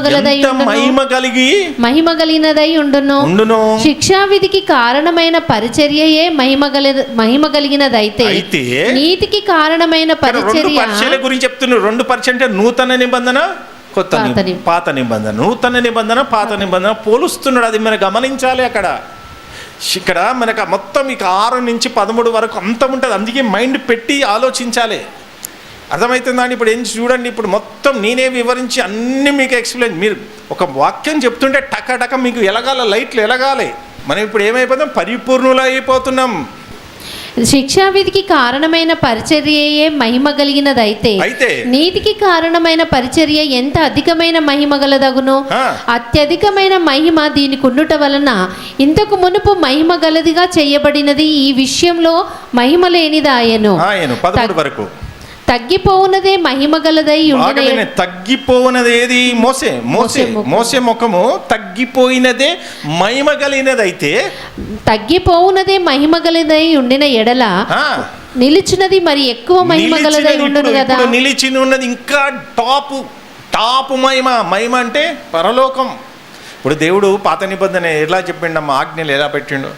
కలిగినదై ఉండును. శిక్షావిధికి కారణమైన పరిచర్యయే మహిమ కలిగినదైతే నీతికి కారణమైన పరిచర్య గురించి చెప్తున్నారు. 2% అంటే నూతన నిబంధన, పాత నిబంధన. నూతన నిబంధన, పాత నిబంధన పోలుస్తున్నాడు. అది మనం గమనించాలి. ఇక్కడ మనకు మొత్తం ఇక 6 నుంచి 13 వరకు అంత ఉంటుంది. అందుకే మైండ్ పెట్టి ఆలోచించాలి. అర్థమవుతుందా? ఇప్పుడు ఏం చూడండి, ఇప్పుడు మొత్తం నేనే వివరించి అన్నీ మీకు ఎక్స్ప్లెయిన్. మీరు ఒక వాక్యం చెప్తుంటే టక మీకు లైట్లు ఎలగాలి. మనం ఇప్పుడు ఏమైపోతాం, పరిపూర్ణులు అయిపోతున్నాం. శిక్షావిధికి కారణమైన పరిచర్యయే మహిమ కలిగినదైతే నీతికి కారణమైన పరిచర్య ఎంత అధికమైన మహిమ గలదగును. అత్యధికమైన మహిమ దీనికి ఉండుట వలన ఇంతకు మునుపు మహిమ గలదిగా చేయబడినది ఈ విషయంలో మహిమ లేనిదాయను. తగ్గిపోవునదే మహిమ గలదై ఉండిన. తగ్గిపోవునది ఏది? మోసే ముఖము తగ్గిపోయినదే మహిమ కలిగినదైతే, తగ్గిపోవునదే మహిమ గలదై ఉండిన ఎడల నిలిచినది మరి ఎక్కువ మహిమ గలదై ఉండును కదా. నిలిచి ఉన్నది ఇంకా టాప్ మహిమ అంటే పరలోకం. ఇప్పుడు దేవుడు పాత నిబంధన ఎలా చెప్పిండమ్మా, ఆజ్ఞలు ఎలా పెట్టిండు?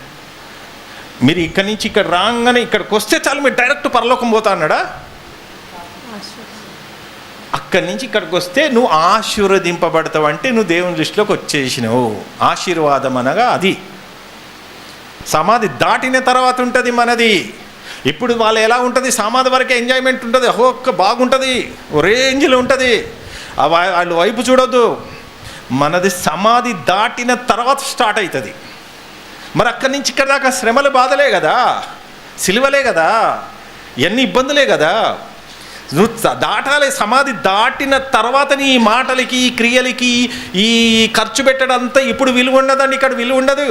మీరు ఇక్కడి నుంచి ఇక్కడ రాగానే ఇక్కడికి వస్తే చాలు మీరు డైరెక్ట్ పరలోకం పోతా అన్నాడా? అక్కడి నుంచి ఇక్కడికి వస్తే నువ్వు ఆశీర్వదింపబడతావు. అంటే నువ్వు దేవుని దృష్టిలోకి వచ్చేసినావు. ఆశీర్వాదం అనగా అది. సమాధి దాటిన తర్వాత ఉంటుంది మనది. ఇప్పుడు వాళ్ళు ఎలా ఉంటుంది, సమాధి వరకే ఎంజాయ్మెంట్ ఉంటుంది, బాగుంటుంది, రేంజ్లో ఉంటుంది. వాళ్ళు వైపు చూడొద్దు. మనది సమాధి దాటిన తర్వాత స్టార్ట్ అవుతుంది. మరి అక్కడి నుంచి ఇక్కడ దాకా శ్రమలు, బాధలే కదా, సిలువలే కదా, ఎన్ని ఇబ్బందులే కదా. నువ్వు దాటాలి. సమాధి దాటిన తర్వాత నీ మాటలకి, ఈ క్రియలకి, ఈ ఖర్చు పెట్టడంతా ఇప్పుడు విలువ ఉండదండి. ఇక్కడ విలువ ఉండదు.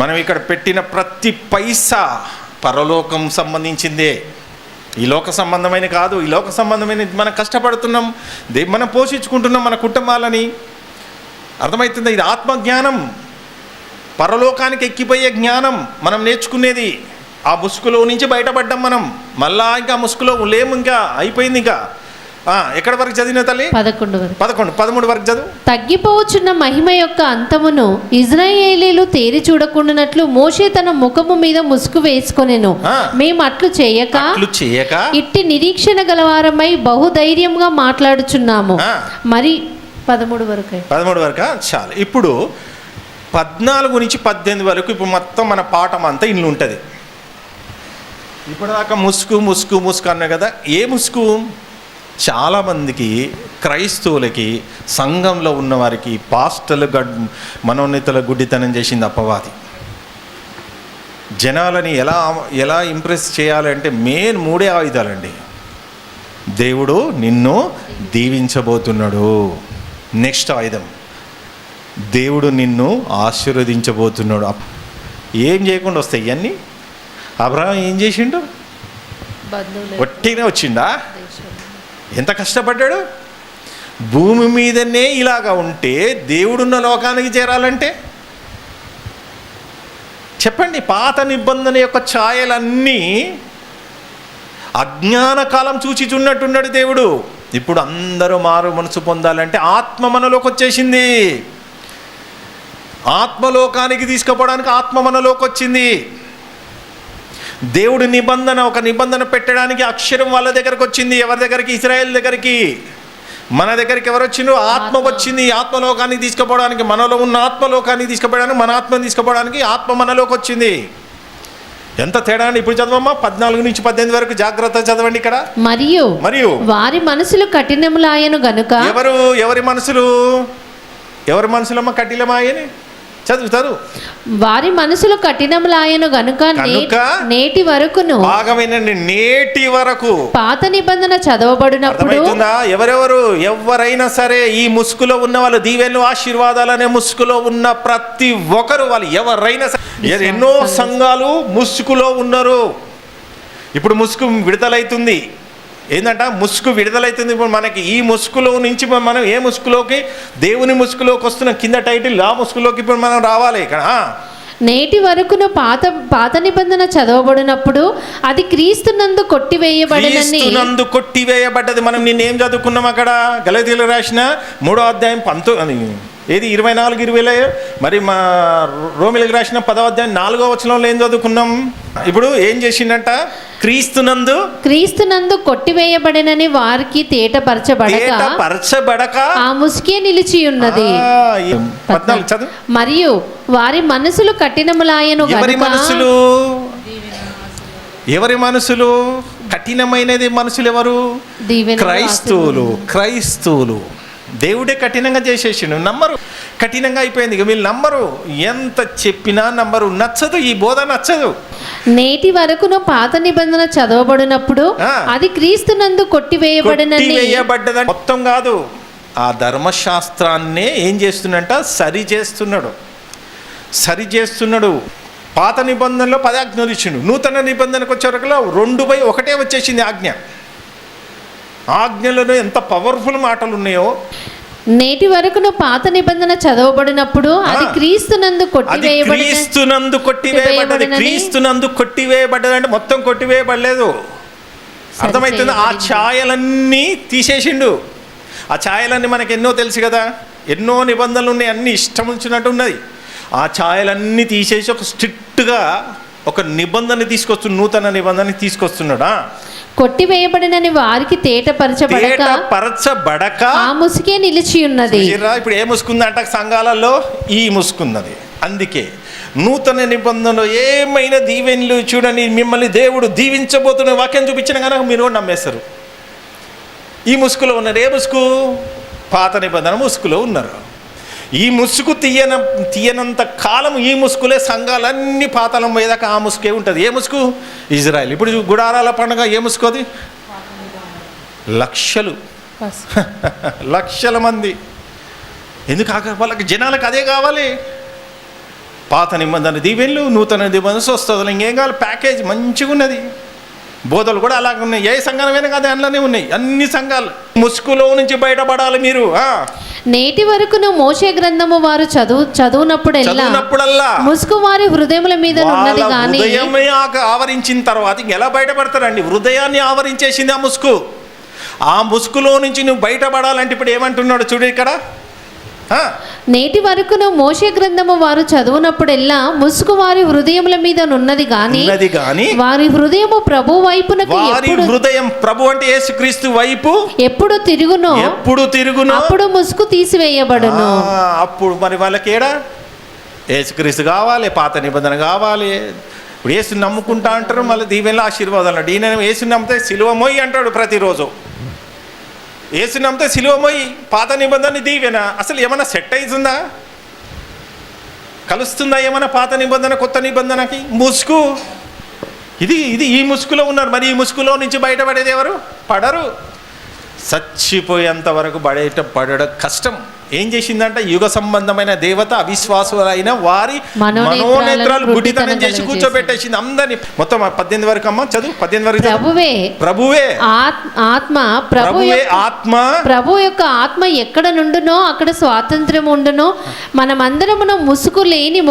మనం ఇక్కడ పెట్టిన ప్రతి పైసా పరలోకం సంబంధించిందే, ఈ లోక సంబంధమైన కాదు. ఈ లోక సంబంధమైన మనం కష్టపడుతున్నాం, మనం పోషించుకుంటున్నాం మన కుటుంబాలని. అర్థమవుతుందా? ఇది ఆత్మజ్ఞానం, పరలోకానికి ఎక్కిపోయే జ్ఞానం మనం నేర్చుకునేది. ఆ ముసుగులో నుంచి బయటపడ్డాం మనం. మళ్ళా ఇంకా ముసుగులో లేము, ఇంకా అయిపోయింది. ఇంకా ఎక్కడ వరకు చదివిన తల్లి? 13 వరకు చదువు. తగ్గిపోవచ్చున్న మహిమ యొక్క అంతమును ఇజ్రాయేలీలు తేరి చూడకుండానట్లు మోషే తన ముఖము మీద ముసుగు వేసుకొనెను. మేము అట్లు చేయక ఇట్టి నిరీక్షణ గలవారమై బహుధైర్యంగా మాట్లాడుచున్నాము. మరి 13 వరకు చాలు. ఇప్పుడు 14 నుంచి 18 వరకు ఇప్పుడు మొత్తం మన పాఠం అంతా ఇల్లు ఉంటుంది. ఇప్పటిదాకా ముసుగు అన్నా కదా. ఏ ముసుగు? చాలామందికి, క్రైస్తవులకి, సంఘంలో ఉన్నవారికి, పాస్టర్లు మనోన్నతుల గుడ్డితనం చేసింది అపవాది. జనాలని ఎలా ఇంప్రెస్ చేయాలంటే మెయిన్ 3 ఆయుధాలండి. దేవుడు నిన్ను దీవించబోతున్నాడు. నెక్స్ట్ ఆయుధం, దేవుడు నిన్ను ఆశీర్వదించబోతున్నాడు. ఏం చేయకుండా వస్తాయి ఇవన్నీ. అబ్రహాం ఏం చేసిండు? ఒట్టినే వచ్చిండా? ఎంత కష్టపడ్డాడు. భూమి మీదనే ఇలాగా ఉంటే దేవుడున్న లోకానికి చేరాలంటే చెప్పండి. పాత నిబంధన యొక్క ఛాయలన్నీ అజ్ఞాన కాలం చూచిచున్నట్టున్నాడు దేవుడు. ఇప్పుడు అందరూ మారు మనసు పొందాలంటే ఆత్మ మనలోకి వచ్చేసింది. ఆత్మలోకానికి తీసుకుపోవడానికి ఆత్మ మనలోకి వచ్చింది. దేవుడి నిబంధన, ఒక నిబంధన పెట్టడానికి అక్షరం వాళ్ళ దగ్గరకు వచ్చింది. ఎవరి దగ్గరికి? ఇశ్రాయేల్ దగ్గరికి. మన దగ్గరికి ఎవరు వచ్చిండ్రు? ఆత్మ వచ్చింది. ఆత్మలోకానికి తీసుకుపోవడానికి, మనలో ఉన్న ఆత్మలోకానికి తీసుకుపోవడానికి, మన ఆత్మని తీసుకుపోవడానికి ఆత్మ మనలోకి వచ్చింది. ఎంత తేడా అండి. ఇప్పుడు చదవమ్మా 14 నుంచి 18 వరకు జాగ్రత్త చదవండి. ఇక్కడ మరియు వారి మనసులు కఠినములాయను గనుక. ఎవరి మనసులమ్మ కఠినమాయని? చదువుతారు. వారి మనసులు కఠినములాయను గనుక నేటి వరకును, బాగా వినండి, నేటి వరకు పాత నిబంధన చదవబడినప్పుడు ఎవరైనా సరే ఈ ముసుగులో ఉన్న వాళ్ళు, దీవెనలు ఆశీర్వాదాలనే ముసుగులో ఉన్న ప్రతి ఒక్కరు, వాళ్ళు ఎవరైనా సరే, ఎన్నో సంఘాలు ముసుగులో ఉన్నారు. ఇప్పుడు ముసుగు విడుదలైతుంది. ఏంటంట? ముసుగు విడుదలైతుంది. ఇప్పుడు మనకి ఈ ముసుగులో నుంచి మనం ఏ ముసుగులోకి? దేవుని ముసుగులోకి వస్తున్న కింద టైటిల్, ఆ ముసుగులోకి ఇప్పుడు మనం రావాలి. ఇక్కడ నేటి వరకును పాత నిబంధన చదవబడినప్పుడు అది క్రీస్తునందు కొట్టివేయబడ్డది. మనం నిన్నేం చదువుకున్నాం అక్కడ? గలతీయులకు రాసిన 3వ అధ్యాయం 24-20 మరి మా రోమిలకు రాసిన 10వ అధ్యాయం 4వ వచనంలో ఏం చదువుకున్నాం? ఇప్పుడు ఏం చేసిందంట? క్రీస్తునందు కొట్టివేయబడినని వారికి తేటపరచబడక ఆ ముసుకే నిలిచి ఉన్నది. మరియు వారి మనసులు కఠినములాయను గనుక. ఎవరి మనసులు కఠినమైనది? మనసులు ఎవరు? క్రైస్తవులు. దేవుడే కఠినంగా చేసేసిండు. నమ్మరు, కఠినంగా అయిపోయింది. ఇక వీళ్ళు నమ్మరు, ఎంత చెప్పినా నమ్మరు. నచ్చదు, ఈ బోధ నచ్చదు. నేటి వరకును పాత నిబంధన చదవబడినప్పుడు అది క్రీస్తునందు కొట్టివేయబడ్డదని మొత్తం కాదు, ఆ ధర్మశాస్త్రాన్నే ఏం చేస్తున్నట? సరి చేస్తున్నాడు. పాత నిబంధనలో 10 ఆజ్ఞలు ఇచ్చిండు. నూతన నిబంధనకు వచ్చే వరకు 2/1 వచ్చేసింది ఆజ్ఞ. ఆజ్ఞలలో ఎంత పవర్ఫుల్ మాటలు ఉన్నాయో. నేటి వరకును పాత నిబంధన చదవబడినప్పుడు అది క్రీస్తునందు కొట్టివేయబడ్డది అంటే మొత్తం కొట్టివేయబడలేదు. అర్థమవుతుంది? ఆ ఛాయలన్నీ తీసేసిండు. ఆ ఛాయలన్నీ మనకు ఎన్నో తెలుసు కదా, ఎన్నో నిబంధనలు ఉన్నాయి, అన్ని ఇష్టం ఉంచినట్టు ఉన్నది. ఆ ఛాయలన్నీ తీసేసి ఒక స్ట్రిక్ట్గా ఒక నిబంధన నూతన నిబంధన తీసుకొస్తున్నాడా? కొట్టివేయబడినని వారికి తేటపరచబడక ఆ ముసుకే నిలిచి ఉన్నది. ఇప్పుడు ఏ ముసుకుందంట? సంఘాలలో ఈ ముసుకున్నది. అందుకే నూతన నిబంధనలో ఏమైనా దీవెనలు చూడండి, మిమ్మల్ని దేవుడు దీవించబోతున్న వాక్యం చూపించిన కనుక మీరు కూడా నమ్మేస్తారు. ఈ ముసుగులో ఉన్నారు. ఏ ముసుగు? పాత నిబంధన ముసుగులో ఉన్నారు. ఈ ముసుగు తీయనంత కాలం ఈ ముసుగులే సంఘాలన్నీ పాతాళం పోయేదాకా ఆ ముసుగే ఉంటుంది. ఏ ముసుగు? ఇజ్రాయెల్. ఇప్పుడు గుడారాల పండుగ ఏ ముసుగు? అది లక్షల మంది. ఎందుకు? వాళ్ళకి జనాలకు అదే కావాలి. పాత నిబంధన దీవెనలు, నూతన నిబంధన స్వస్థతలు, ఇంకేం కావాలి? ప్యాకేజ్ మంచిగా ఉన్నది. బోధలు కూడా అలాగే ఉన్నాయి. ఏ సంఘాలమైనా కదా అందులోనే ఉన్నాయి. అన్ని సంఘాలు ముసుగులో నుంచి బయటపడాలి మీరు. నేటి వరకును మోషే గ్రంథము వారు చదువునప్పుడల్లా ముసుగు వారి హృదయముల మీద ఉన్నది గాని హృదయమే ఆవరించిన తర్వాత ఎలా బయటపడతారండి? హృదయాన్ని ఆవరించేసింది ఆ ముసుగు. ఆ ముసుగులో నుంచి నువ్వు బయటపడాలంటే ఇప్పుడు ఏమంటున్నాడు చూడు ఇక్కడ. నేటి వరకును మోషే గ్రంథము వారు చదువునప్పుడెల్లా ముసుగు వారి హృదయముల మీద ఉన్నది గాని వారి హృదయము ప్రభు వైపునకు హృదయం ప్రభు అంటే యేసుక్రీస్తు వైపు ఎప్పుడు తిరుగునో అప్పుడు ముసుగు తీసివేయబడును. అప్పుడు మరి వాళ్ళకేడా యేసుక్రీస్తు కావాలి, పాత నిబంధన కావాలి. ఇప్పుడు యేసుని నమ్ముకుంటా అంటారు, మళ్ళీ దీవెనలో ఆశీర్వాదాలు అంటాడు. ఈయన యేసుని నమ్మితే సిలువ మోయి అంటాడు ప్రతిరోజు. యేసుని నమ్మితే సిలువ మోయి, పాత నిబంధన దీవెన. అసలు ఏమైనా సెట్ అవుతుందా? కలుస్తుందా ఏమైనా పాత నిబంధన కొత్త నిబంధనకి? ముసుగు ఇది ఈ ముసుగులో ఉన్నారు. మరి ఈ ముసుగులో నుంచి బయటపడేది ఎవరు? పడరు. చచ్చిపోయేంత వరకు పడడం కష్టం. ఏం చేసిందంట? యుగ సంబంధమైన దేవత అవిశ్వాసులైన వారి మనోనేత్రాలు గుడ్డితనం చేసి కూర్చోబెట్టేసింది అందరినీ. మొత్తం 18 వరకు అమ్మ చదువు. 18 వరకు. ప్రభువే ప్రభు యొక్క ఆత్మ ఎక్కడ నుండునో అక్కడ స్వాతంత్ర్యం ఉండును. మనమందరమును ముసుగు లేని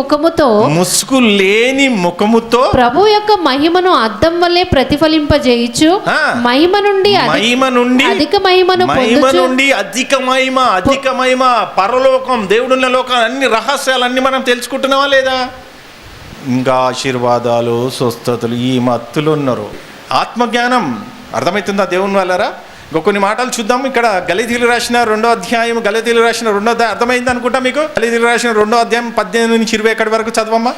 ముఖముతో ప్రభు యొక్క మహిమను అద్దం వల్లే ప్రతిఫలింపజేయచ్చు. మహిమ నుండి అధిక మహిమ పరలోకం, దేవుడున్న లోకం, అన్ని రహస్యాలన్నీ మనం తెలుసుకుంటున్నావా లేదా? ఇంకా ఆశీర్వాదాలు, స్వస్థతలు ఈ మత్తులు ఉన్నారు. ఆత్మజ్ఞానం అర్థమవుతుందా దేవుని వాళ్ళరా? కొన్ని మాటలు చూద్దాం. ఇక్కడ గలతీయులకు రాసిన 2వ అధ్యాయం, అర్థమైంది అనుకుంటా మీకు. గలతీయులకు రాసిన 2వ అధ్యాయం 18 నుంచి 20 వరకు చదవమ్మా.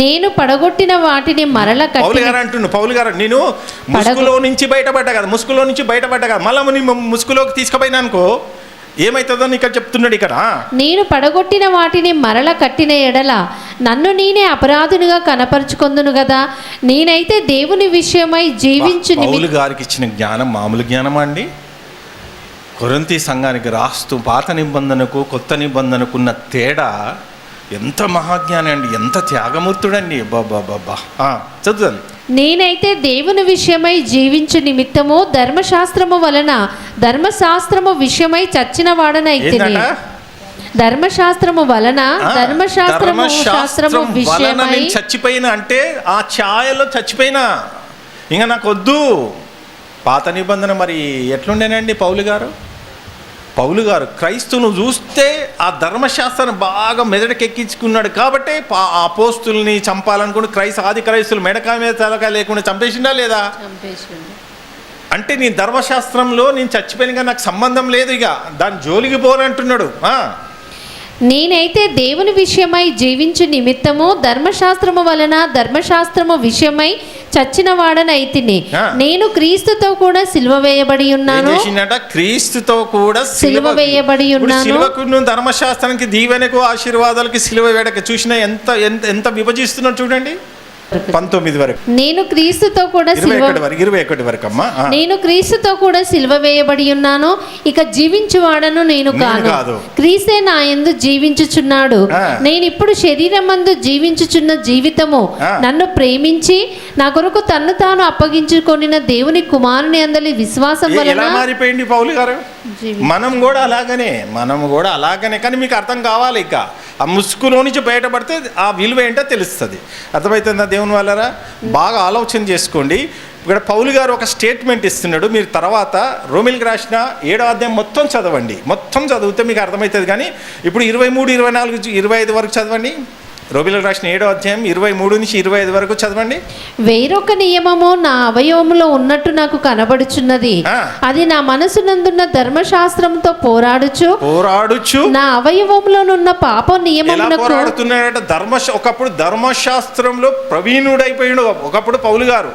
నేను పడగొట్టిన వాటిని మరల పౌలు గారు నేను ముసుగులో నుంచి బయటపడ్డా కదా, మళ్ళీ ముసుగులోకి తీసుకుపోయినా అనుకో ఏమైతుందో ఇక్కడ చెప్తున్నాడు. ఇక్కడ నేను పడగొట్టిన వాటిని మరల కట్టిన ఎడల నన్ను నేనే అపరాధునిగా కనపరుచుకొందును కదా. నేనైతే దేవుని విషయమై జీవించు. పౌలు గారికి ఇచ్చిన జ్ఞానం మామూలు జ్ఞానమా అండి? కొరింథీ సంఘానికి రాస్తూ పాత నిబంధనకు కొత్త నిబంధనకు ఉన్న తేడా ఎంత మహాజ్ఞాని అండి, ఎంత త్యాగమూర్తుడండి. బాబా చదువుతాను. నేనైతే దేవుని విషయమై జీవించు నిమిత్తము ధర్మశాస్త్రము విషయమై చచ్చిన వాడనైతిని. ధర్మశాస్త్రము వలన ధర్మశాస్త్రము విషయమై నేను చచ్చిపోయినా అంటే ఆ ఛాయలో చచ్చిపోయినా ఇంకా నాకు వద్దు. పాత నిబంధన మరి ఎట్లుండేనండి పౌలు గారు క్రైస్తువును చూస్తే ఆ ధర్మశాస్త్రాన్ని బాగా మెదడుకెక్కించుకున్నాడు కాబట్టి అపోస్తుల్ని చంపాలనుకుని ఆది క్రైస్తువులు మెడకాయ మీద తలకాయ లేకుండా చంపేసిండా లేదా? అంటే నీ ధర్మశాస్త్రంలో నేను చచ్చిపోయినగా నాకు సంబంధం లేదు, ఇక దాని జోలికి పోనంటున్నాడు. నేనైతే దేవుని విషయమై జీవించు నిమిత్తము ధర్మశాస్త్రము వలన ధర్మశాస్త్రము విషయమై చచ్చిన వాడనైతిని. నేను క్రీస్తుతో కూడా సిలువ వేయబడి ఉన్నాను. క్రీస్తుతో కూడా సిలువ వేయబడి ఉన్నాను. ధర్మశాస్త్రానికి దీవెనకు ఆశీర్వాదాలకి సిలువ వేడక చూసిన ఎంత విభజిస్తున్నాడు చూడండి. 19 వరకు. నేను క్రీస్తుతో కూడా 21 వరకు అమ్మా. నేను క్రీస్తుతో కూడా సిలువ వేయబడి ఉన్నాను, ఇక జీవించువాడను నేను కాదు, క్రీస్తే నా యందు జీవించుచున్నాడు. నేను ఇప్పుడు శరీరమందు జీవించుచున్న జీవితము నన్ను ప్రేమించి నా కొరకు తన్ను తాను అప్పగించుకొనిన దేవుని కుమారుని అందలి విశ్వాసం వలన మారిపోయింది పౌలు గారు. మనం కూడా అలాగనే కానీ మీకు అర్థం కావాలి. ఇక ఆ ముసుగులో నుంచి బయటపడితే ఆ విలువ ఏంటో తెలుస్తుంది. అర్థమవుతుందా దేవుని వాళ్ళరా? బాగా ఆలోచన చేసుకోండి. ఇక్కడ పౌలు గారు ఒక స్టేట్మెంట్ ఇస్తున్నాడు. మీరు తర్వాత రోమిల్కి రాసిన 7వ అధ్యాయం మొత్తం చదవండి. మొత్తం చదివితే మీకు అర్థమవుతుంది. కానీ ఇప్పుడు 23, 24, 25 వరకు చదవండి. రోమిల్కి రాసిన 7వ అధ్యాయం 23 నుంచి 25 వరకు చదవండి. వేరొక నియమము నా అవయవములో ఉన్నట్టు నాకు కనబడుచున్నది, అది నా మనసునందున్న ధర్మశాస్త్రంతో పోరాడుచు నా అవయవములోనున్న పాప నియమమునకు పోరాడుతున్నాడట. ఒకప్పుడు ధర్మశాస్త్రంలో ప్రవీణుడైపోయాడు ఒకప్పుడు పౌలు గారు.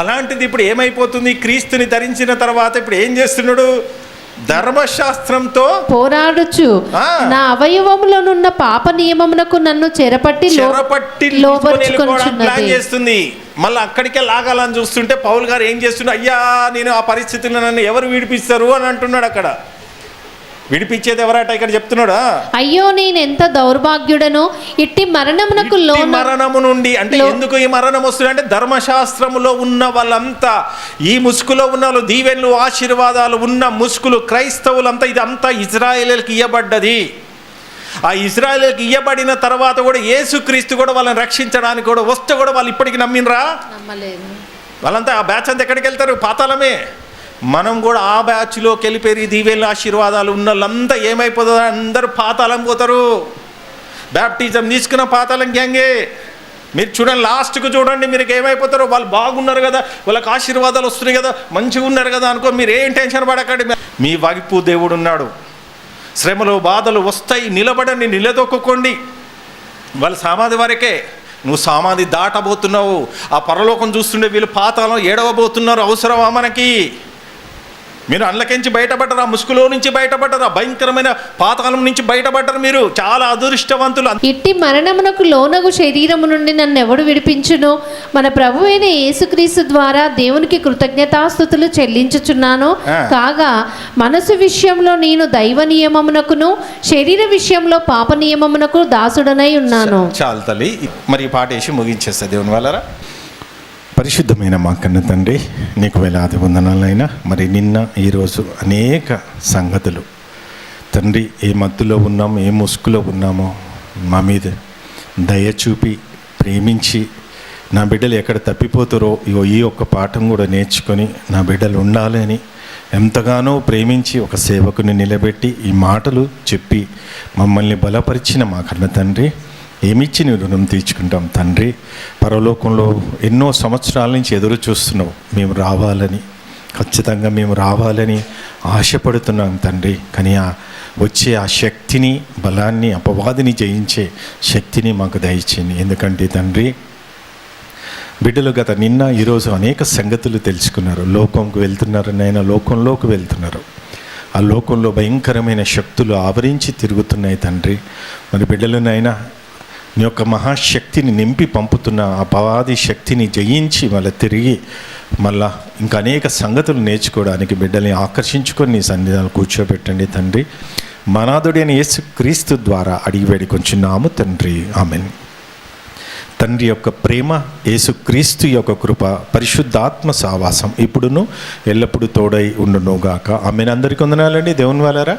అలాంటిది ఇప్పుడు ఏమైపోతుంది? క్రీస్తుని ధరించిన తర్వాత ఇప్పుడు ఏం చేస్తున్నాడు? ధర్మశాస్త్రంతో పోరాడుచు నా అవయవములోనున్న పాప నియమమునకు నన్ను చెరపట్టి ప్లాన్ చేస్తుంది. మళ్ళీ అక్కడికే లాగాలని చూస్తుంటే పౌలు గారు ఏం చేస్తున్నాడు? అయ్యా నేను ఆ పరిస్థితుల్లో నన్ను ఎవరు విడిపిస్తారు అని అంటున్నాడు. అక్కడ విడిపించేది ఎవరట ఇక్కడ చెప్తున్నాడా? అయ్యో నేను ఎంత దౌర్భాగ్యుడను, ఇట్టి మరణము నుండి. అంటే ఎందుకు ఈ మరణం వస్తుంది అంటే ధర్మశాస్త్రములో ఉన్న వాళ్ళంతా, ఈ ముసుగులో ఉన్న వాళ్ళు, దీవెనలు ఆశీర్వాదాలు ఉన్న ముసుగులు క్రైస్తవులంతా, ఇదంతా ఇజ్రాయేలుకి ఇవ్వబడ్డది. ఆ ఇజ్రాయేలుకి ఇవ్వబడిన తర్వాత కూడా యేసుక్రీస్తు కూడా వాళ్ళని రక్షించడానికి కూడా వస్తే కూడా వాళ్ళు ఇప్పటికి నమ్మినరా? వాళ్ళంతా ఆ బ్యాచ్ అంతా ఎక్కడికి వెళ్తారు? పాతాళమే. మనం కూడా ఆ బ్యాచ్లోకి వెళ్ళిపోయి దీవెనలు ఆశీర్వాదాలు ఉన్న వాళ్ళంతా ఏమైపోతుందో అందరూ పాతాళం పోతారు. బ్యాప్టిజం తీసుకున్న పాతాళం గ్యాంగే. మీరు చూడండి, లాస్ట్కు చూడండి మీరు ఏమైపోతారో. వాళ్ళు బాగున్నారు కదా, వాళ్ళకి ఆశీర్వాదాలు వస్తున్నాయి కదా, మంచిగా ఉన్నారు కదా అనుకో, మీరు ఏం టెన్షన్ పడకండి. మీ వైపు దేవుడు ఉన్నాడు. శ్రమలు బాధలు వస్తాయి, నిలబడండి, నిలదొక్కుకోండి. వాళ్ళ సమాధి వరకే. నువ్వు సమాధి దాటబోతున్నావు. ఆ పరలోకం చూస్తుండే వీళ్ళు పాతాళం ఏడవబోతున్నారు. అవసరమా మనకి? మీరు అందులోకించి బయటపడ్డరా? ముసుగులో నుంచి బయటపడ్డరా? భయంకరమైన పాతాళం నుంచి బయటపడ్డరు. మీరు చాలా అదృష్టవంతులు. ఇట్టి మరణమునకు లోనగు శరీరము నుండి నన్ను ఎవడు విడిపించును? మన ప్రభువైన యేసుక్రీస్తు ద్వారా దేవునికి కృతజ్ఞతాస్తుతులు చెల్లించుచున్నాను. కాగా మనసు విషయంలో నేను దైవ నియమమునకును, శరీర విషయంలో పాప నియమమునకు దాసుడనై ఉన్నాను. చాలు తల్లి, మరి ఈ పాట వేసి ముగించేస్తా దేవుని వాళ్ళరా. పరిశుద్ధమైన మా కన్న తండ్రి, నీకు వేలాది వందనాలైనా. మరి నిన్న ఈరోజు అనేక సంగతులు తండ్రి, ఏ మత్తులో ఉన్నామో, ఏ ముసుగులో ఉన్నామో మా మీద దయ చూపి ప్రేమించి, నా బిడ్డలు ఎక్కడ తప్పిపోతారో ఈ ఒక్క పాఠం కూడా నేర్చుకొని నా బిడ్డలు ఉండాలని ఎంతగానో ప్రేమించి ఒక సేవకుని నిలబెట్టి ఈ మాటలు చెప్పి మమ్మల్ని బలపరిచిన మా కన్న తండ్రి, ఏమిచ్చి నీ రుణం తీర్చుకుంటాం తండ్రి. పరలోకంలో ఎన్నో సంవత్సరాల నుంచి ఎదురు చూస్తున్నావు మేము రావాలని, ఖచ్చితంగా మేము రావాలని ఆశపడుతున్నాం తండ్రి. కానీ వచ్చే ఆ శక్తిని, బలాన్ని, అపవాదిని జయించే శక్తిని మాకు దయచేయండి. ఎందుకంటే తండ్రి, బిడ్డలు గత నిన్న ఈరోజు అనేక సంగతులు తెలుసుకున్నారు. లోకంకు వెళ్తున్నారు నాయన, లోకంలోకి వెళ్తున్నారు. ఆ లోకంలో భయంకరమైన శక్తులు ఆవరించి తిరుగుతున్నాయి తండ్రి. మరి బిడ్డలనైనా నీ యొక్క మహాశక్తిని నింపి పంపుతున్న అపవాది శక్తిని జయించి మళ్ళీ తిరిగి మళ్ళా ఇంకా అనేక సంగతులు నేర్చుకోవడానికి బిడ్డల్ని ఆకర్షించుకొని నీ సన్నిధానం కూర్చోబెట్టండి తండ్రి. మనాథుడైన యేసుక్రీస్తు ద్వారా అడిగి వేడుకొంచున్నాము తండ్రి, ఆమేన్. తండ్రి యొక్క ప్రేమ, యేసుక్రీస్తు యొక్క కృప, పరిశుద్ధాత్మ సహవాసం ఇప్పుడును ఎల్లప్పుడూ తోడై ఉండునుగాక. ఆమేన్. అందరికీ వందనాలండి దేవుని వాళ్ళారా.